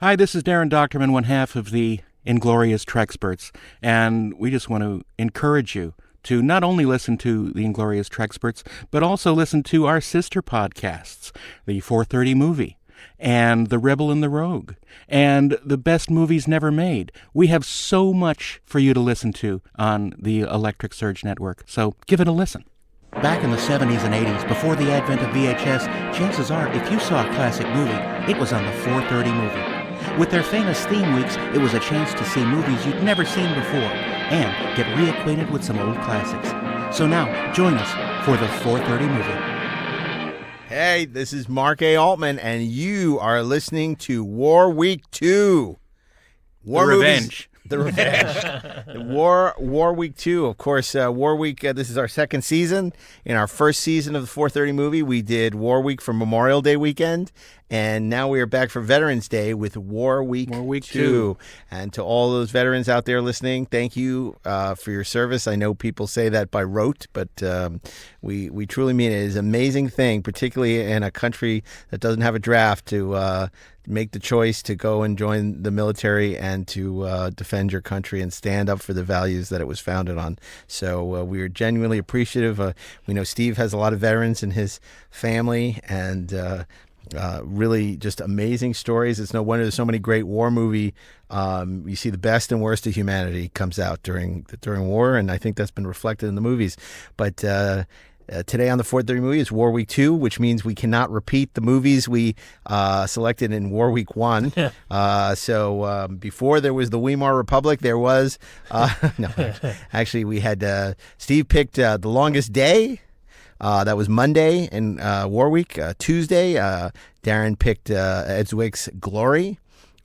Hi, this is Darren Doctorman, one half of the Inglorious Trexperts, and we just want to encourage you to not only listen to the Inglorious Trexperts, but also listen to our sister podcasts, the 430 Movie, and The Rebel and the Rogue, and The Best Movies Never Made. We have so much for you to listen to on the Electric Surge Network, so give it a listen. Back in the 70s and 80s, before the advent of VHS, chances are if you saw a classic movie, it was on the 430 Movie. With their famous theme weeks, it was a chance to see movies you'd never seen before and get reacquainted with some old classics. So now, join us for the 430 Movie. Hey, this is Mark A. Altman, and you are listening to War Week 2. War Revenge. The Revenge. War Week 2, of course. War Week, this is our second season. In our first season of the 430 Movie, we did War Week for Memorial Day weekend, and now we are back for Veterans Day with War Week 2. And to all those veterans out there listening, thank you for your service. I know people say that by rote, but we truly mean it. It is an amazing thing, particularly in a country that doesn't have a draft, to make the choice to go and join the military and to defend your country and stand up for the values that it was founded on. So we are genuinely appreciative. We know Steve has a lot of veterans in his family, and really just amazing stories. It's no wonder there's so many great war movie. You see the best and worst of humanity comes out during war, and I think that's been reflected in the movies. But today on the 430 Movie is War Week 2, which means we cannot repeat the movies we selected in War Week 1. So before there was the Weimar Republic, there was... actually, we had... Steve picked The Longest Day. That was Monday in War Week. Tuesday, Darren picked Ed Zwick's Glory.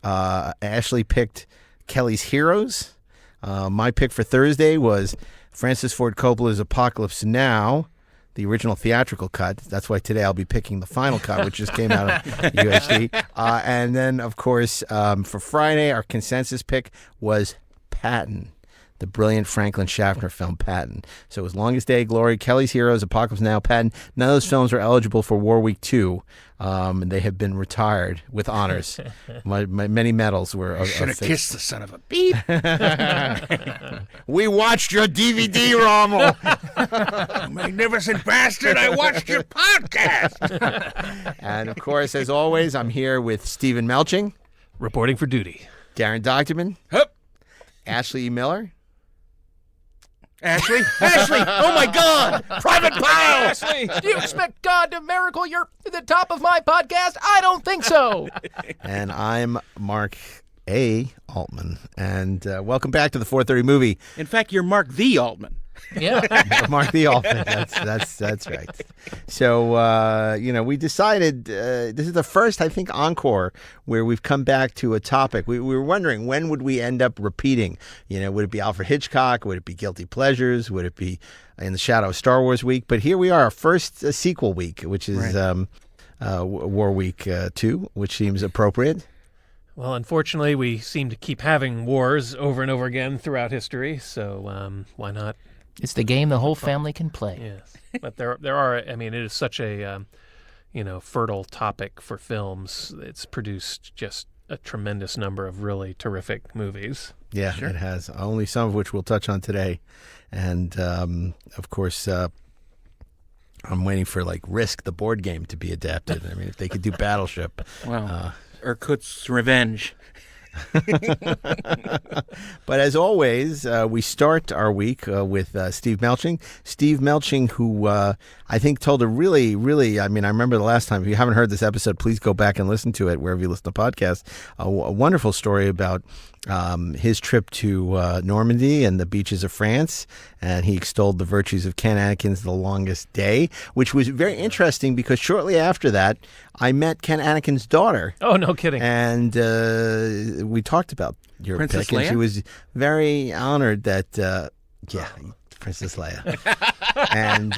Ashley picked Kelly's Heroes. My pick for Thursday was Francis Ford Coppola's Apocalypse Now, the original theatrical cut. That's why today I'll be picking the final cut, which just came out of UHD. And then, of course, for Friday, our consensus pick was Patton, the brilliant Franklin Schaffner film Patton. So it was Longest Day, Glory, Kelly's Heroes, Apocalypse Now, Patton. None of those films are eligible for War Week 2, and they have been retired with honors. My many medals were... Should have kissed the son of a beep. We watched your DVD, Rommel. Magnificent bastard, I watched your podcast. And, of course, as always, I'm here with Stephen Melching. Reporting for duty. Darren Doctorman. Hup. Ashley Miller. Ashley? Ashley! Oh, my God! Private Pile! Ashley, do you expect God to miracle you're at the top of my podcast? I don't think so. And I'm Mark A. Altman. And welcome back to the 430 Movie. In fact, you're Mark the Altman. Yeah. Mark the Altman. That's right. So, we decided this is the first, I think, encore where we've come back to a topic. We were wondering, when would we end up repeating? Would it be Alfred Hitchcock? Would it be Guilty Pleasures? Would it be In the Shadow of Star Wars week? But here we are, our first sequel week, which is War Week 2, which seems appropriate. Well, unfortunately, we seem to keep having wars over and over again throughout history, so why not? It's the game the whole family can play. Yes, but there are. I mean, it is such a fertile topic for films. It's produced just a tremendous number of really terrific movies. Yeah, sure. It has. Only some of which we'll touch on today, and of course, I'm waiting for Risk, the board game, to be adapted. I mean, if they could do Battleship, wow, Irkutsk's Revenge. But as always, we start our week with Steve Melching. Steve Melching, who I think told a really, I remember the last time. If you haven't heard this episode, please go back and listen to it wherever you listen to podcasts. A wonderful story about his trip to Normandy and the beaches of France, and he extolled the virtues of Ken Anakin's The Longest Day, which was very interesting because shortly after that, I met Ken Anakin's daughter. Oh, no kidding. And we talked about your Princess pick, Leia? and she was very honored that, Princess Leia. And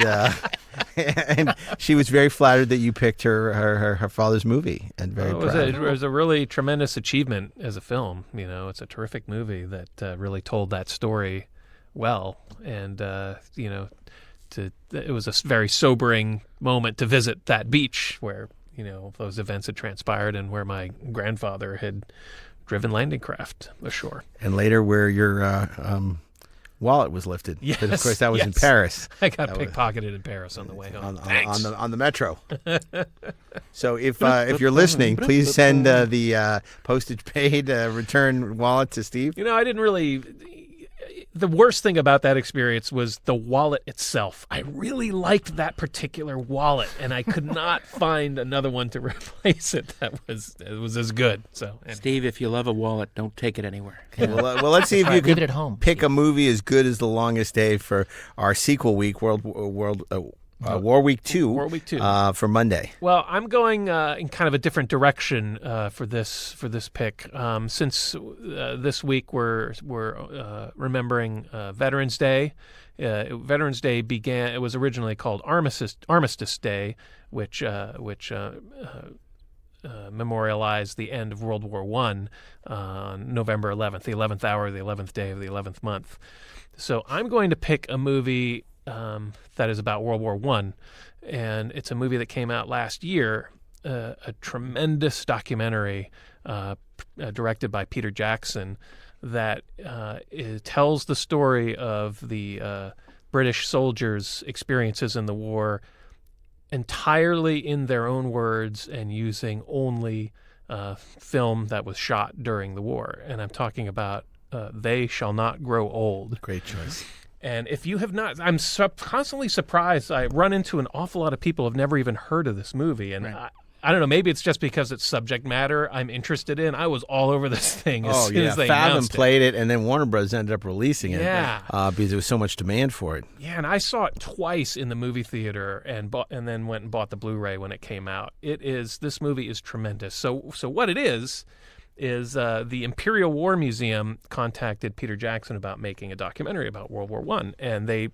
she was very flattered that you picked her father's movie, and very proud. It was a really tremendous achievement as a film. It's a terrific movie that really told that story well, and it was a very sobering moment to visit that beach where those events had transpired and where my grandfather had driven landing craft ashore. And later where your wallet was lifted. Yes, But of course, that was in yes. Paris. I got pickpocketed in Paris on the way home. On the metro. So if you're listening, please send the postage paid return wallet to Steve. I didn't really. The worst thing about that experience was the wallet itself. I really liked that particular wallet, and I could not find another one to replace it that was as good. So, anyway. Steve, if you love a wallet, don't take it anywhere. Okay, well, let's see if you Leave can it at home. pick a movie as good as The Longest Day for our sequel week, War Week 2. War Week 2. For Monday. Well, I'm going in kind of a different direction for this pick. Since this week we're remembering Veterans Day. Veterans Day began. It was originally called Armistice Day, which memorialized the end of World War I on November 11th, the 11th hour, the 11th day of the 11th month. So I'm going to pick a movie that is about World War I, and it's a movie that came out last year, a tremendous documentary directed by Peter Jackson that tells the story of the British soldiers' experiences in the war entirely in their own words and using only film that was shot during the war. And I'm talking about They Shall Not Grow Old. Great choice. And if you have not, I'm constantly surprised. I run into an awful lot of people who have never even heard of this movie. And Right. I don't know, maybe it's just because it's subject matter I'm interested in. I was all over this thing as soon as they Fathom announced played it, and then Warner Bros. Ended up releasing it because there was so much demand for it. Yeah, and I saw it twice in the movie theater and then went and bought the Blu-ray when it came out. This movie is tremendous. So what it is the Imperial War Museum contacted Peter Jackson about making a documentary about World War I, and they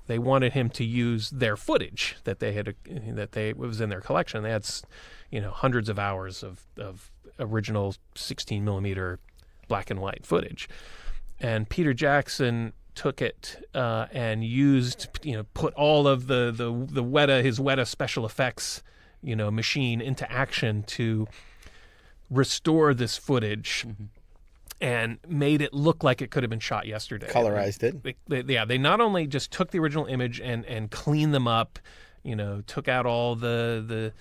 wanted him to use their footage that was in their collection. They had hundreds of hours of original 16 millimeter black and white footage, and Peter Jackson took it and used put all of his Weta special effects machine into action to restore this footage and made it look like it could have been shot yesterday. Colorized it. They not only just took the original image and cleaned them up, took out all the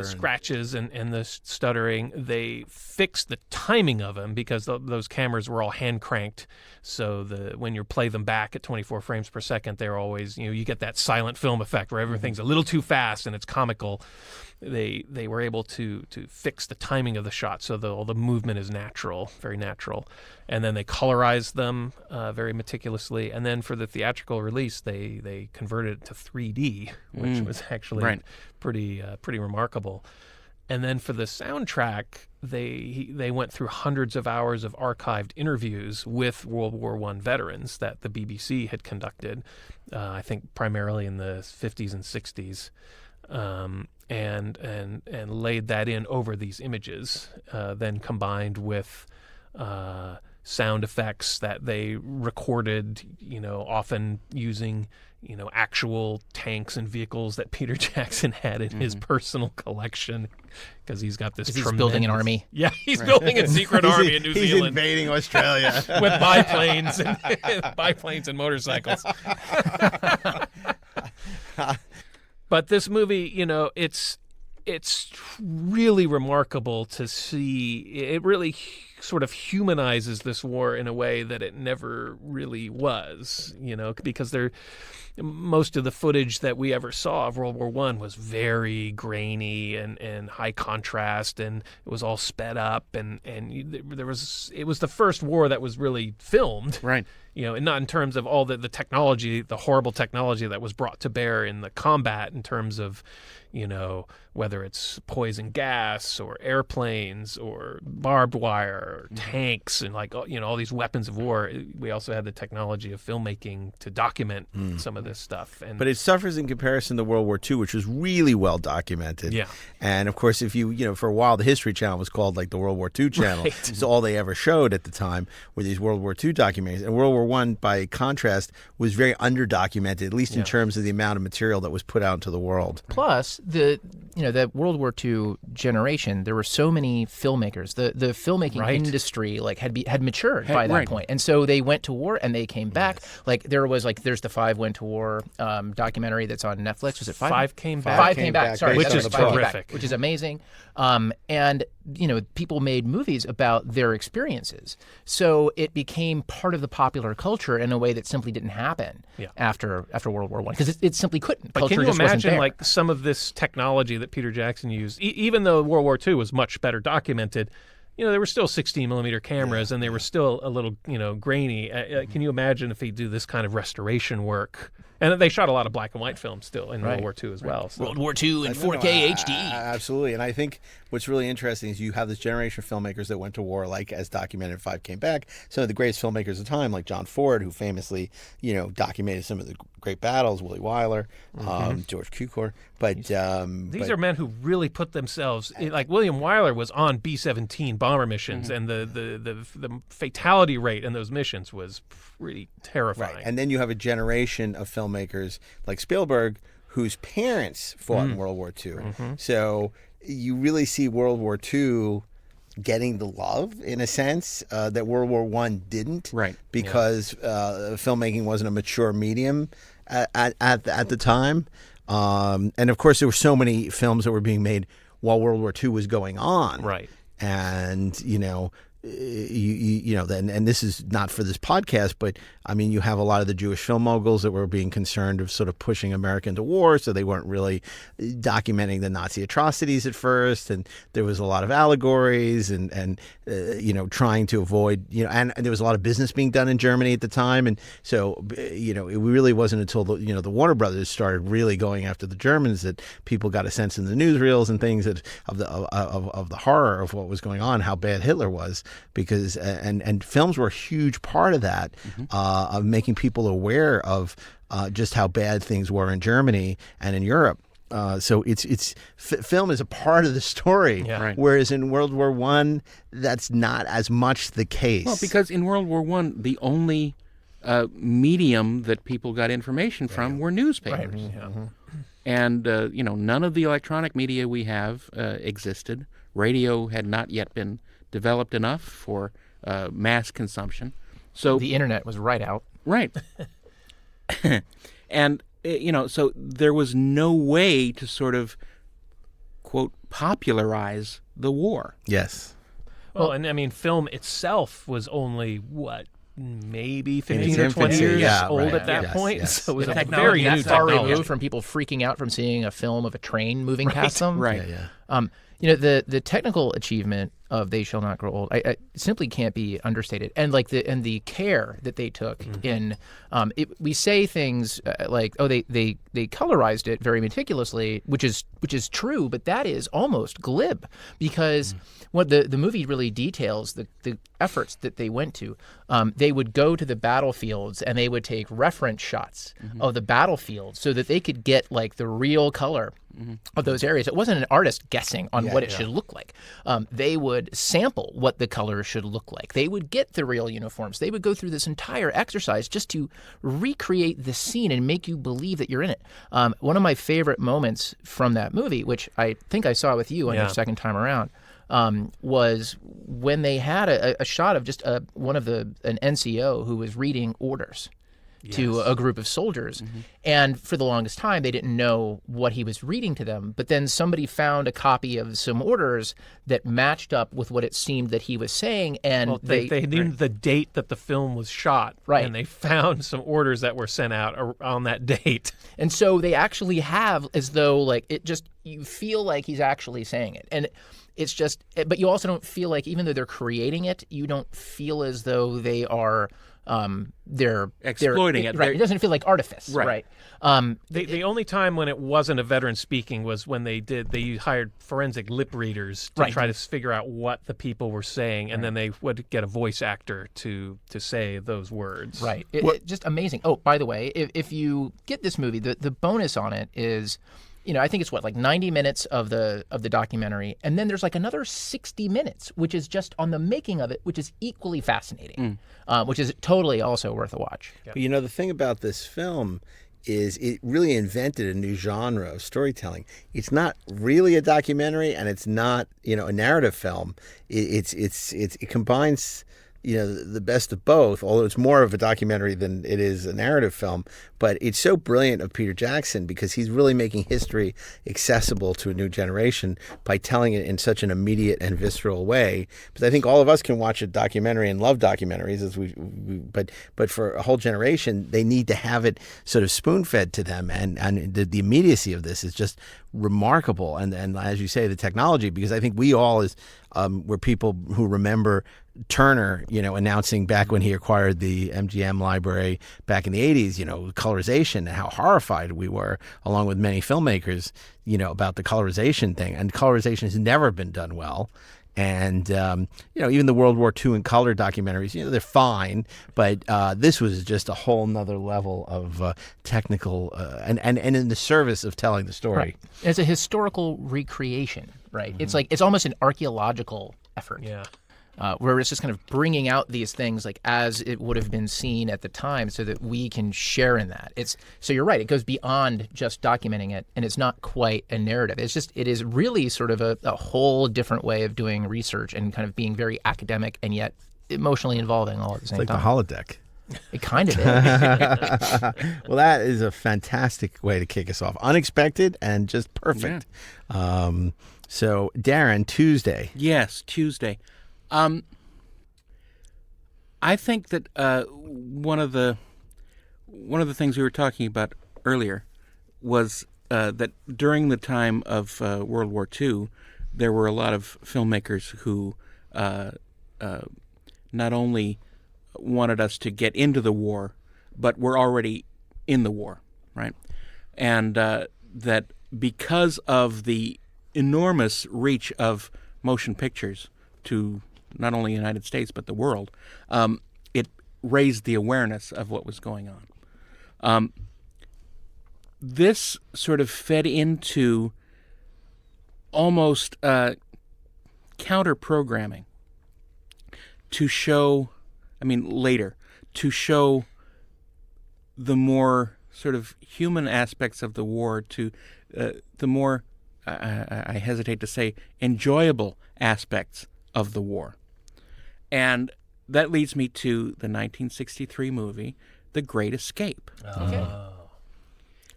scratches and the stuttering. They fixed the timing of them because those cameras were all hand cranked. So when you play them back at 24 frames per second, they're always, you get that silent film effect where everything's a little too fast and it's comical. They were able to fix the timing of the shot so all the movement is natural, very natural. And then they colorized them very meticulously. And then for the theatrical release, they converted it to 3D, which was actually pretty remarkable. And then for the soundtrack, they went through hundreds of hours of archived interviews with World War I veterans that the BBC had conducted, I think primarily in the 50s and 60s. And laid that in over these images, then combined with sound effects that they recorded, often using, actual tanks and vehicles that Peter Jackson had in his personal collection, because he's got this. He's building an army. Yeah, he's building a secret army in New Zealand. He's invading Australia with biplanes and motorcycles. But this movie, it's really remarkable to see. It really sort of humanizes this war in a way that it never really was, because most of the footage that we ever saw of World War I was very grainy and high contrast, and it was all sped up, and it was the first war that was really filmed. Right. And not in terms of all the technology, the horrible technology that was brought to bear in the combat in terms of, whether it's poison gas or airplanes or barbed wire or tanks and all these weapons of war. We also had the technology of filmmaking to document some of this stuff. But it suffers in comparison to World War II, which was really well documented. Yeah. And of course, if you for a while, the History Channel was called the World War II channel. Right. So all they ever showed at the time were these World War II documentaries. And World War I, by contrast, was very underdocumented, at least in terms of the amount of material that was put out into the world. Plus, the World War II generation, there were so many filmmakers. The filmmaking industry had matured by that point. And so they went to war and they came back. There's the 5 Went to War documentary that's on Netflix. Was it 5? 5 came back. 5 came back. Sorry, which is terrific. Which is amazing. And people made movies about their experiences. So it became part of the popular culture in a way that simply didn't happen after World War I, because it simply couldn't. But Culture can you just wasn't imagine there. some of this technology that Peter Jackson used, even though World War II was much better documented? There were still 16mm cameras, and they were still a little, grainy. Can you imagine if they do this kind of restoration work? And they shot a lot of black and white films still in World War II as well. So. World War II in 4K HD. Absolutely. And I think what's really interesting is you have this generation of filmmakers that went to war, like as documented 5 came back. Some of the greatest filmmakers of the time, like John Ford, who famously, documented some of the great battles, Willie Wyler, George Cukor. But these are men who really put themselves like William Wyler was on B-17 bomber missions, and the fatality rate in those missions was pretty terrifying. Right. And then you have a generation of filmmakers like Spielberg whose parents fought in World War II. So you really see World War II getting the love, in a sense, that World War I didn't. Right. Because filmmaking wasn't a mature medium at the time. And of course, there were so many films that were being made while World War II was going on. Right. And, and this is not for this podcast, but I mean, you have a lot of the Jewish film moguls that were being concerned of sort of pushing America into war, so they weren't really documenting the Nazi atrocities at first, and there was a lot of allegories and trying to avoid, and there was a lot of business being done in Germany at the time, and so it really wasn't until the Warner Brothers started really going after the Germans that people got a sense in the newsreels and things of the horror of what was going on, how bad Hitler was. Because and films were a huge part of that, of making people aware of just how bad things were in Germany and in Europe. So film is a part of the story, whereas in World War I, that's not as much the case. Well, because in World War I, the only medium that people got information from were newspapers. Right. Yeah. And, none of the electronic media we have existed. Radio had not yet been developed enough for mass consumption. So the internet was right out. Right. And, so there was no way to sort of, quote, popularize the war. Yes. Well, and I mean, film itself was only, maybe 15 or 20 years old at that point. Yes. So it was The a technology very new far technology. removed from people freaking out from seeing a film of a train moving past them. Right. The technical achievement of They Shall Not Grow Old, I simply can't be understated. And the care that they took in, we say things like, they colorized it very meticulously, which is true, but that is almost glib, because what the movie really details the efforts that they went to. They would go to the battlefields and they would take reference shots of the battlefield so that they could get the real color of those areas. It wasn't an artist guessing on what it should look like. They would sample what the colors should look like. They would get the real uniforms. They would go through this entire exercise just to recreate the scene and make you believe that you're in it. One of my favorite moments from that movie, which I think I saw with you on your second time around, was when they had a shot of just an NCO who was reading orders to a group of soldiers. And for the longest time, they didn't know what he was reading to them. But then somebody found a copy of some orders that matched up with what it seemed that he was saying. And they knew the date that the film was shot. Right. And they found some orders that were sent out on that date. And so they actually have, as though you feel like he's actually saying it. And it's just, but you also don't feel like, even though they're creating it, you don't feel as though they are, they're exploiting it. Right. It doesn't feel like artifice. Right. The only time when it wasn't a veteran speaking was when they hired forensic lip readers to try to figure out what the people were saying, and then they would get a voice actor to say those words. Right. Just amazing. Oh, by the way, if you get this movie, the bonus on it is, I think it's 90 minutes of the documentary, and then there's another 60 minutes, which is just on the making of it, which is equally fascinating, which is totally also worth a watch. But the thing about this film is it really invented a new genre of storytelling. It's not really a documentary, and it's not a narrative film. It combines the best of both, although it's more of a documentary than it is a narrative film. But it's so brilliant of Peter Jackson because he's really making history accessible to a new generation by telling it in such an immediate and visceral way. Because I think all of us can watch a documentary and love documentaries, but for a whole generation, they need to have it sort of spoon-fed to them. And the immediacy of this is just remarkable. And as you say, the technology, because I think we all were people who remember Turner, announcing back when he acquired the MGM library back in the 80s, colorization, and how horrified we were, along with many filmmakers, about the colorization thing. And colorization has never been done well. And, even the World War II in color documentaries, they're fine. But this was just a whole nother level of technical and in the service of telling the story. Right. It's a historical recreation, right? Mm-hmm. It's almost an archaeological effort. Yeah. Where it's just kind of bringing out these things like as it would have been seen at the time so that we can share in that. So you're right, it goes beyond just documenting it, and it's not quite a narrative. It is really sort of a whole different way of doing research and kind of being very academic and yet emotionally involving all at the same time. It's like the holodeck. It kind of is. Well, that is a fantastic way to kick us off. Unexpected and just perfect. Yeah. So, Darren, Tuesday. Yes, Tuesday. I think that one of the things we were talking about earlier was that during the time of World War II, there were a lot of filmmakers who not only wanted us to get into the war, but were already in the war, right? And that because of the enormous reach of motion pictures to not only the United States, but the world, it raised the awareness of what was going on. This sort of fed into almost counter-programming to show, later, to show the more sort of human aspects of the war, to the more, I hesitate to say, enjoyable aspects of the war. And that leads me to the 1963 movie, The Great Escape. Okay.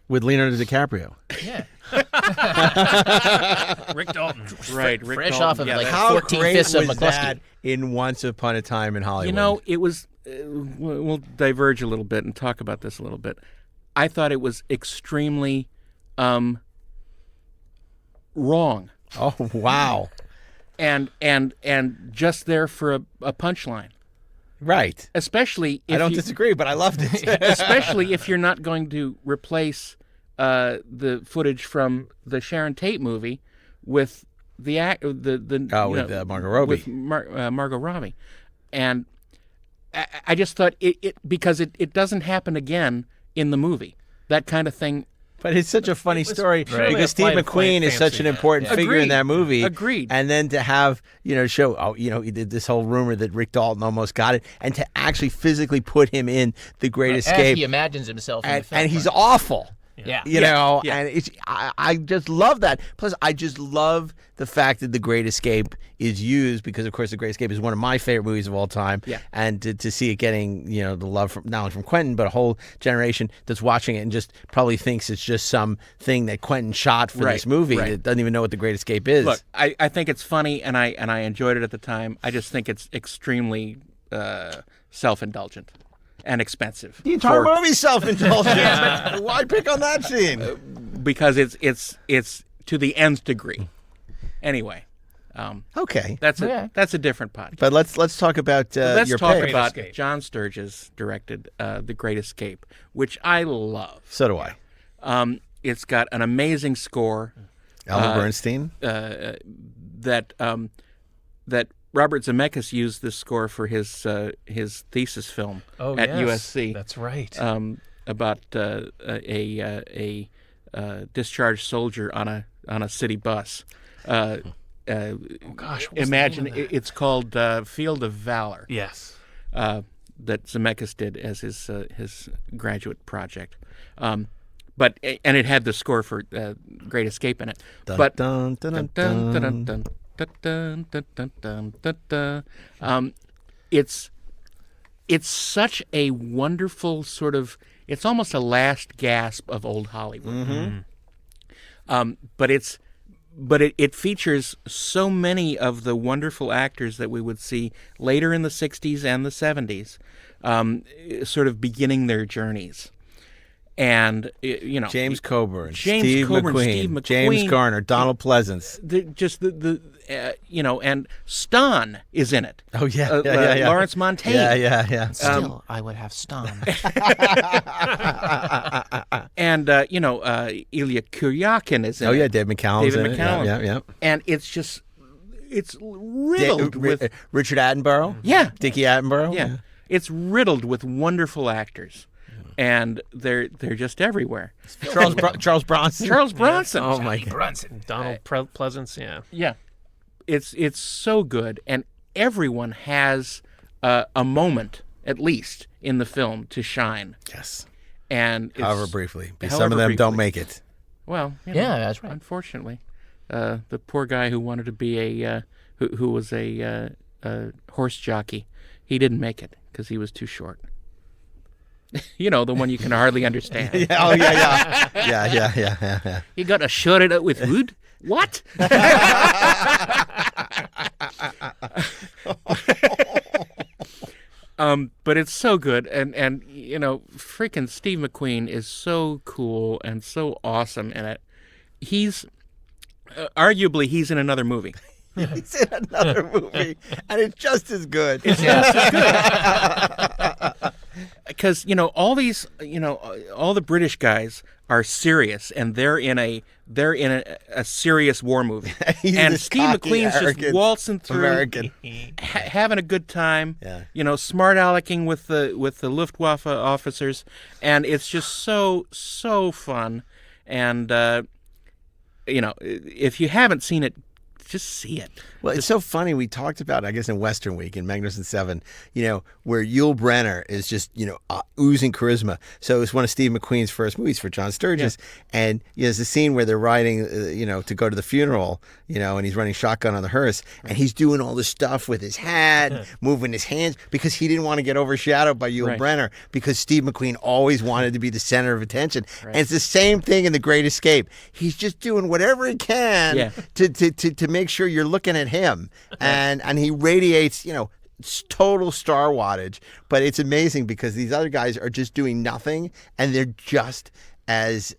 With Leonardo DiCaprio. Yeah. Rick Dalton. Right. Rick Fresh Dalton. off of How 14 great Fists of was McCluskey. that in Once Upon a Time in Hollywood? It was, we'll diverge a little bit and talk about this a little bit. I thought it was extremely wrong. Oh, wow. And just there for a punchline. Right. Especially if I don't disagree, but I loved it. especially if you're not going to replace the footage from the Sharon Tate movie with with Margot Robbie. With Margot Robbie. And I just thought it because it doesn't happen again in the movie. That kind of thing. But it's such a funny story because Steve McQueen is such an important figure in that movie. Agreed. And then to have, show, he did this whole rumor that Rick Dalton almost got it, and to actually physically put him in The Great Escape. As he imagines himself in the film. And he's awful. Yeah. And I just love that. Plus, I just love the fact that The Great Escape is used because, of course, The Great Escape is one of my favorite movies of all time. Yeah. And to see it getting, the love from not only from Quentin, but a whole generation that's watching it and just probably thinks it's just some thing that Quentin shot for this movie that doesn't even know what The Great Escape is. Look, I think it's funny, and I enjoyed it at the time. I just think it's extremely self-indulgent and expensive. The entire movie's self-indulgent. But why pick on that scene? Because it's to the nth degree. Anyway, okay, that's a different podcast. But let's talk about let's your talk pick. about John Sturges directed The Great Escape, which I love. So do I. It's got an amazing score. Elmer Bernstein. That Robert Zemeckis used this score for his thesis film at USC. That's right. About a discharged soldier on a city bus. Imagine it's called Field of Valor. Yes. That Zemeckis did as his graduate project. and it had the score for Great Escape in it. Dun, But dun, dun, dun, dun, dun. It's such a wonderful sort of. It's almost a last gasp of old Hollywood. But it features so many of the wonderful actors that we would see later in the 60s and the 70s, sort of beginning their journeys. And, James Coburn, Steve Steve McQueen, James Garner, Donald Pleasance. And Stan is in it. Oh, yeah. Lawrence Montaigne. Yeah. Still, I would have Stan. And, Ilya Kuryakin is in it. Oh, yeah, Dave McCallum's in McCallum. it. Yeah. And it's riddled with... Richard Attenborough? Yeah. Dickie Attenborough? Yeah. It's riddled with wonderful actors. And they're just everywhere. Charles Bronson. Charles Bronson. Oh, my God. Bronson. Donald Pleasance, yeah. Yeah. It's so good. And everyone has a moment, at least, in the film to shine. Yes. And However briefly. Because however some of them don't briefly. make it. Well, Yeah, that's right. Unfortunately. The poor guy who wanted to be who was a horse jockey, he didn't make it because he was too short. The one you can hardly understand. Yeah. You got to shut it up with wood? What? But it's so good, and freaking Steve McQueen is so cool and so awesome in it. He's arguably he's in another movie. He's in another movie, and it's just as good. Because all these, all the British guys are serious, and they're in a serious war movie. And this Steve cocky, McQueen's just arrogant waltzing through, American. having a good time. Yeah. Smart alecking with the Luftwaffe officers, and it's just so fun. And if you haven't seen it, just see it. Well, it's so funny. We talked about, I guess, in Western Week, in Magnificent Seven, where Yul Brynner is just, oozing charisma. So it was one of Steve McQueen's first movies for John Sturges. Yeah. And there's a scene where they're riding, to go to the funeral, and he's running shotgun on the hearse. And he's doing all this stuff with his hat, moving his hands, because he didn't want to get overshadowed by Yul Brynner, because Steve McQueen always wanted to be the center of attention. Right. And it's the same thing in The Great Escape. He's just doing whatever he can to make sure you're looking at him, and he radiates, total star wattage. But it's amazing because these other guys are just doing nothing, and they're just as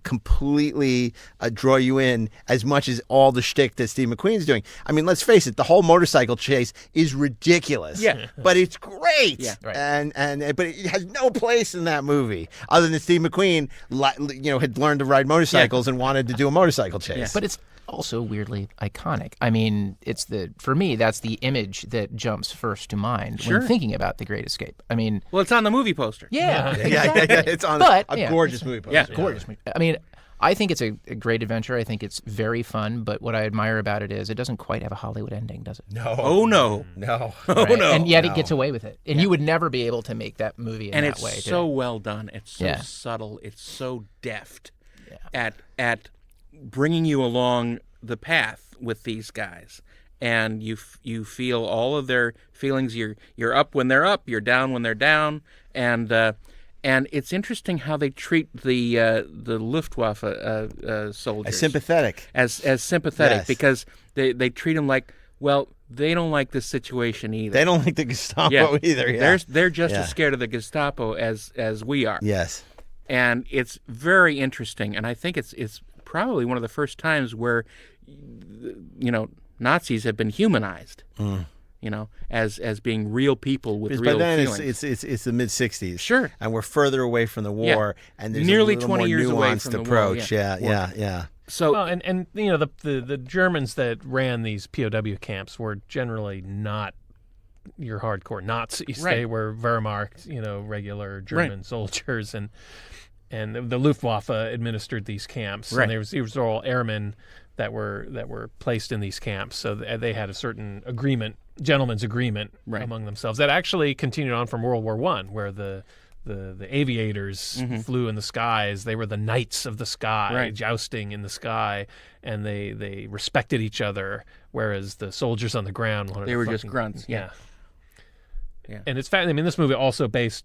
completely draw you in as much as all the shtick that Steve McQueen's doing. I mean, let's face it, the whole motorcycle chase is ridiculous. Yeah. But it's great. Yeah. Right. But it has no place in that movie other than Steve McQueen, had learned to ride motorcycles and wanted to do a motorcycle chase. Yeah. But it's also weirdly iconic. I mean, for me, that's the image that jumps first to mind when thinking about The Great Escape. I mean, Well, it's on the movie poster. yeah. It's on a gorgeous movie poster. Yeah. Gorgeous movie. I mean, I think it's a great adventure. I think it's very fun. But what I admire about it is it doesn't quite have a Hollywood ending, does it? No. Oh, no. No. Oh, no. And yet it gets away with it. And you would never be able to make that movie in that way. And it's so well done. It's so subtle. It's so deft at bringing you along the path with these guys. And you feel all of their feelings. You're up when they're up. You're down when they're down. And it's interesting how they treat the Luftwaffe soldiers As sympathetic. as sympathetic, Yes. because they treat them like, well, they don't like this situation either. They don't like the Gestapo either. Yeah. They're just as scared of the Gestapo as we are. Yes. And It's very interesting, and I think it's probably one of the first times where Nazis have been humanized. As being real people with real by then feelings. it's the mid '60s. Sure. And we're further away from the war, and there's Nearly a little 20 more years away nuanced from the war, approach. yeah. Yeah. So Well, and the Germans that ran these POW camps were generally not your hardcore Nazis. Right. They were Wehrmacht, regular German soldiers, and the Luftwaffe administered these camps. Right. And these were all airmen that were placed in these camps. So they had a certain gentleman's agreement among themselves that actually continued on from World War I, where the the aviators flew in the skies. They were the knights of the sky, jousting in the sky, and they respected each other, whereas the soldiers on the ground wanted They were just grunts. Yeah. And it's I mean, this movie also based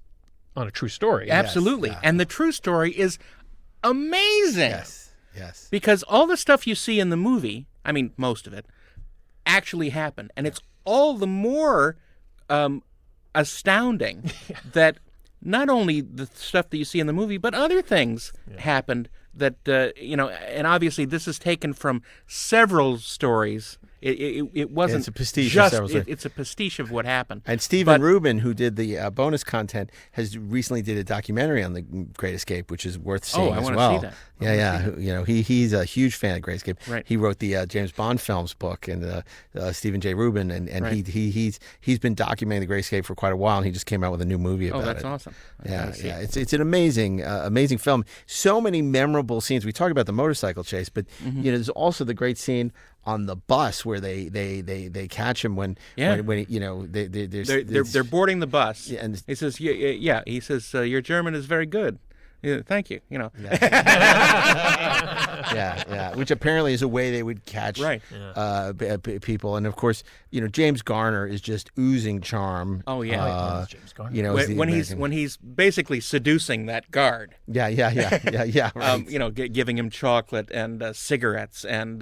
on a true story. Absolutely. Yes, and the true story is amazing. Yes. Because all the stuff you see in the movie, I mean, most of it, actually happened. And it's all the more astounding that not only the stuff that you see in the movie, but other things happened that, and obviously this is taken from several stories. It wasn't it's a pastiche just, of several it's a pastiche of what happened. And Stephen Rubin, who did the bonus content, has recently did a documentary on the Great Escape, which is worth seeing as well. See that. He's a huge fan of Great Escape. Right. He wrote the James Bond films book, and Stephen J. Rubin, and he's been documenting the Great Escape for quite a while, and he just came out with a new movie about it. Oh, that's awesome. It's an amazing film. So many memorable scenes. We talk about the motorcycle chase, but there's also the great scene on the bus where they catch him when they're boarding the bus, and he says he says your German is very good. Yeah, thank you. Which apparently is a way they would catch people. And of course, James Garner is just oozing charm. Oh yeah, James Garner. When he's basically seducing that guard. Yeah. Right. Giving him chocolate and cigarettes, and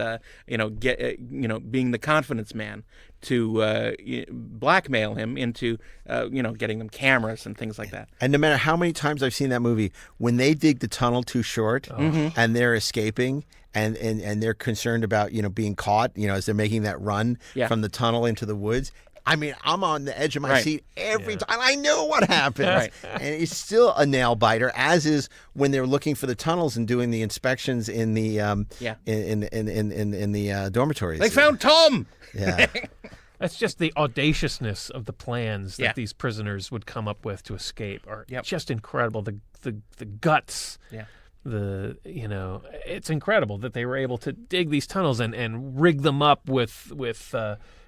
being the confidence man to blackmail him into getting them cameras and things like that. And no matter how many times I've seen that movie, when they dig the tunnel too short and they're escaping and they're concerned about being caught, as they're making that run from the tunnel into the woods. I mean, I'm on the edge of my seat every time. I know what happens, and it's still a nail biter. As is when they're looking for the tunnels and doing the inspections in the in the dormitories. They found Tom. Yeah. That's just the audaciousness of the plans that these prisoners would come up with to escape are just incredible. The guts. Yeah. It's incredible that they were able to dig these tunnels and rig them up with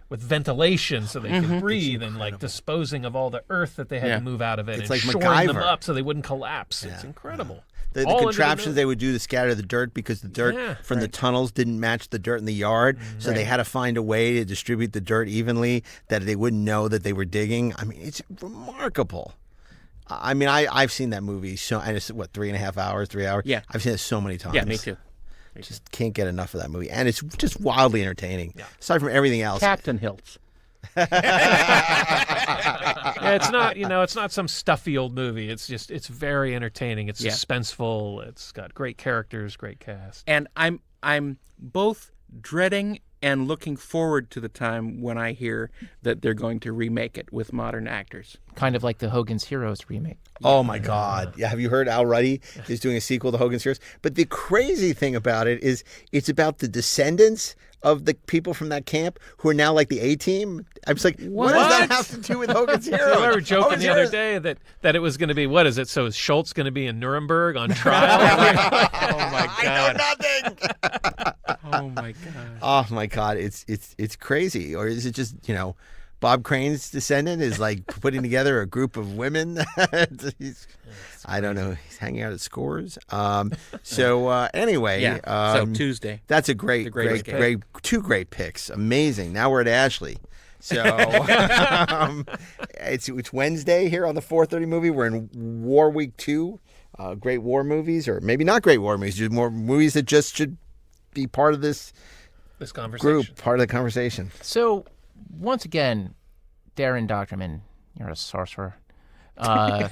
ventilation so they could breathe, and disposing of all the earth that they had to move out of it, It's and like shoring MacGyver. them up so they wouldn't collapse. It's incredible. The contraptions they would do to scatter the dirt, because the dirt from the tunnels didn't match the dirt in the yard, so they had to find a way to distribute the dirt evenly that they wouldn't know that they were digging. I mean, it's remarkable. I mean, I've seen that movie, and it's 3.5 hours, 3 hours? Yeah. I've seen it so many times. Yeah, me too. Just can't get enough of that movie, and it's just wildly entertaining. Yeah. Aside from everything else, Captain Hiltz. It's not some stuffy old movie. It's very entertaining. It's suspenseful. It's got great characters, great cast. And I'm both dreading and looking forward to the time when I hear that they're going to remake it with modern actors. Kind of like the Hogan's Heroes remake. Oh my God! Yeah, have you heard Al Ruddy is doing a sequel to Hogan's Heroes? But the crazy thing about it is, it's about the descendants of the people from that camp who are now like the A-Team. I was like, what does that have to do with Hogan's Heroes? We were joking the other day that it was going to be, what is it? So is Schultz going to be in Nuremberg on trial? Oh my God! I know nothing. Oh my God! Oh my God! It's crazy. Or is it just Bob Crane's descendant is putting together a group of women? I don't know. He's hanging out at Scores. Anyway, so Tuesday. That's a great, two great picks. Amazing. Now we're at Ashley. So it's Wednesday here on the 4:30 movie. We're in War Week 2. Great war movies, or maybe not great war movies. Just more movies that just should be part of this conversation. Group, part of the conversation. So, once again, Darren Doctorman, you're a sorcerer. I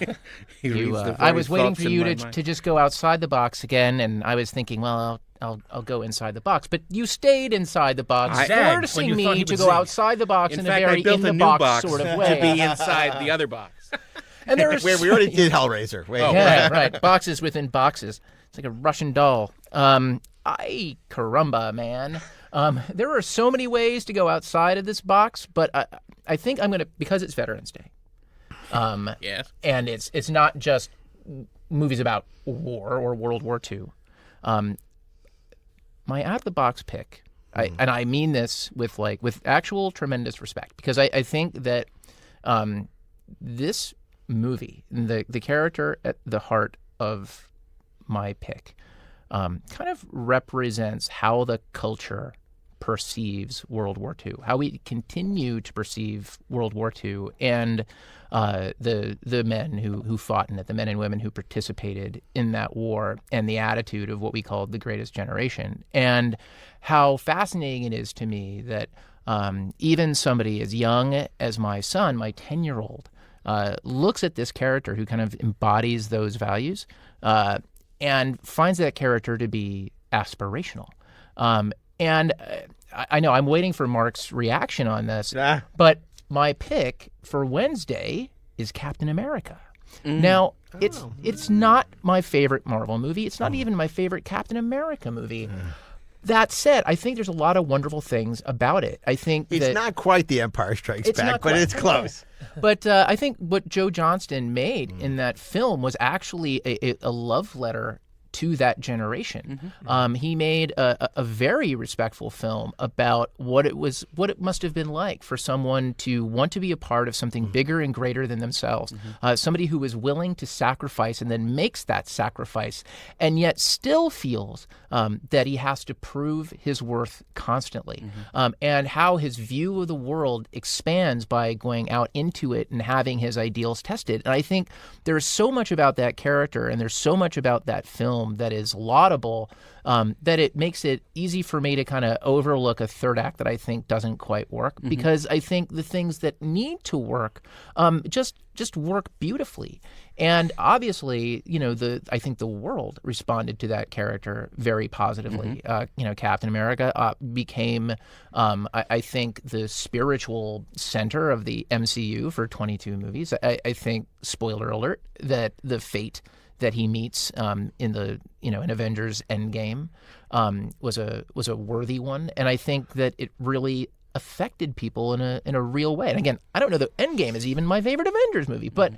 was waiting for you to just go outside the box again, and I was thinking, well, I'll go inside the box. But you stayed inside the box, forcing me to go outside the box in a very in-the-box sort of way. To be inside the other box. And there we already did Hellraiser. Wait. Yeah, right. Boxes within boxes. It's like a Russian doll. Ay, caramba, man. There are so many ways to go outside of this box, but I think I'm going to, because it's Veterans Day. Yes. And it's not just movies about war or World War II. My out-of-the-box pick, and I mean this with actual tremendous respect, because I think that this movie. The character at the heart of my pick kind of represents how the culture perceives World War II, how we continue to perceive World War II, and the men who fought in it, the men and women who participated in that war, and the attitude of what we called the Greatest Generation, and how fascinating it is to me that even somebody as young as my son, my 10-year-old, looks at this character who kind of embodies those values and finds that character to be aspirational. And I know I'm waiting for Mark's reaction on this, but my pick for Wednesday is Captain America. Now, it's not my favorite Marvel movie. It's not even my favorite Captain America movie. That said, I think there's a lot of wonderful things about it. I think it's not quite The Empire Strikes Back, but it's close. But I think what Joe Johnston made in that film was actually a love letter to that generation. He made a very respectful film about what it must have been like for someone to want to be a part of something bigger and greater than themselves. Somebody who is willing to sacrifice and then makes that sacrifice, and yet still feels that he has to prove his worth constantly, and how his view of the world expands by going out into it and having his ideals tested. And I think there's so much about that character, and there's so much about that film that is laudable, that it makes it easy for me to kind of overlook a third act that I think doesn't quite work, because I think the things that need to work just work beautifully. And obviously, I think the world responded to that character very positively. Captain America became, I think, the spiritual center of the MCU for 22 movies. I think, spoiler alert, that the fate that he meets in Avengers Endgame was a worthy one, and I think that it really affected people in a real way. And again, I don't know that Endgame is even my favorite Avengers movie, but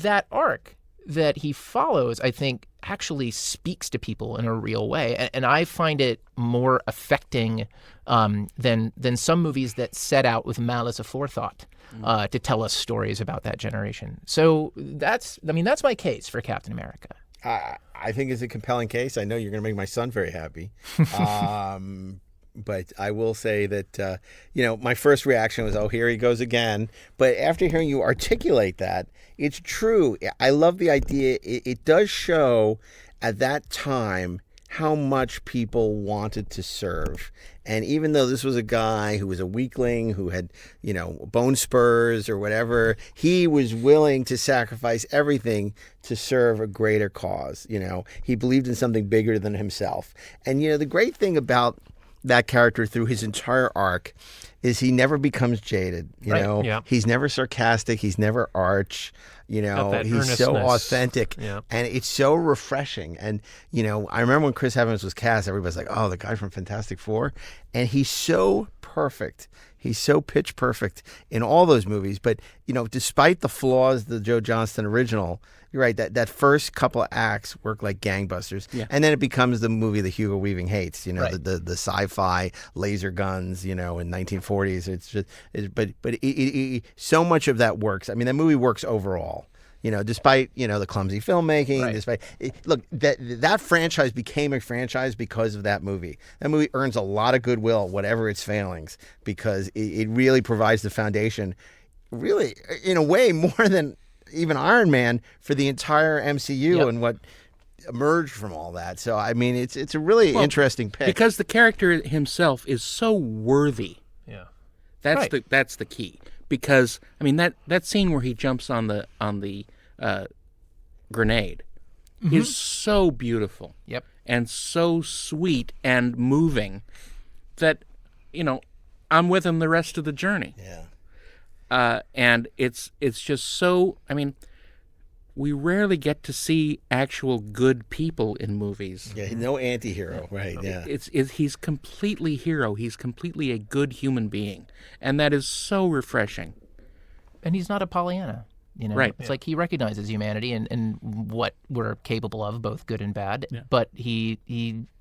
that arc that he follows, I think, actually speaks to people in a real way, and I find it more affecting than some movies that set out with malice aforethought to tell us stories about that generation. So that's my case for Captain America. I think it's a compelling case. I know you're going to make my son very happy. But I will say that, my first reaction was, oh, here he goes again. But after hearing you articulate that, it's true. I love the idea. It does show at that time how much people wanted to serve. And even though this was a guy who was a weakling, who had, bone spurs or whatever, he was willing to sacrifice everything to serve a greater cause. He believed in something bigger than himself. And, the great thing about that character through his entire arc is he never becomes jaded. He's never sarcastic. He's never arch. He's so authentic, and it's so refreshing. And I remember when Chris Evans was cast, everybody's like, "Oh, the guy from Fantastic Four," and he's so perfect. He's so pitch perfect in all those movies. But despite the flaws, the Joe Johnston original, you're right. That first couple of acts work like gangbusters, and then it becomes the movie that Hugo Weaving hates. The sci-fi laser guns. In 1940s, it's just. But so much of that works. I mean, that movie works overall. Despite the clumsy filmmaking, despite that franchise became a franchise because of that movie. That movie earns a lot of goodwill, whatever its failings, because it really provides the foundation, really in a way more than even Iron Man, for the entire MCU and what emerged from all that. So I mean, it's a really interesting pick because the character himself is so worthy. Yeah, that's the key. Because I mean that scene where he jumps on the grenade is so beautiful, and so sweet and moving that I'm with him the rest of the journey. And it's just so. I mean, we rarely get to see actual good people in movies. Yeah, no anti-hero, right? Yeah, he's completely hero. He's completely a good human being, and that is so refreshing. And he's not a Pollyanna, Right. It's like he recognizes humanity and what we're capable of, both good and bad. But he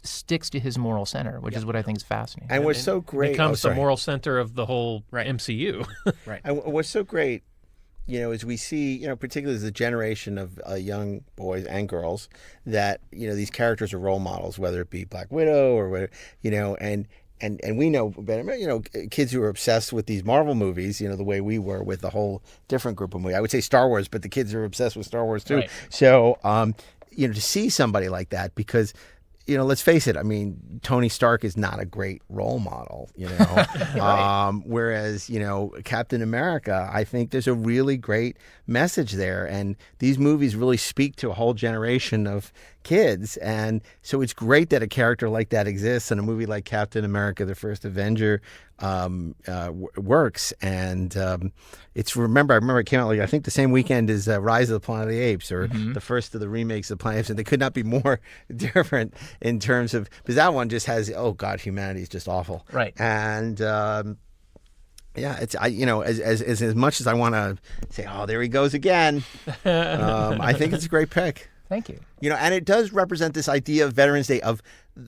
sticks to his moral center, which is what I think is fascinating. And what's so great becomes the moral center of the whole MCU. And what's so great as we see, particularly as a generation of young boys and girls, that these characters are role models, whether it be Black Widow or whether, and we know better, kids who are obsessed with these Marvel movies, the way we were with a whole different group of movies. I would say Star Wars, but the kids are obsessed with Star Wars too. Right. So, to see somebody like that, because let's face it. I mean, Tony Stark is not a great role model, Right. Whereas, Captain America, I think there's a really great message there. And these movies really speak to a whole generation of kids. And so it's great that a character like that exists, and a movie like Captain America, the First Avenger, works. And I remember it came out I think the same weekend as Rise of the Planet of the Apes, or the first of the remakes of Planet of the Apes, and they could not be more different in terms of, because that one just has, oh God, humanity is just awful. Right. And it's as much as I want to say, oh, there he goes again, I think it's a great pick. Thank you. And it does represent this idea of Veterans Day, of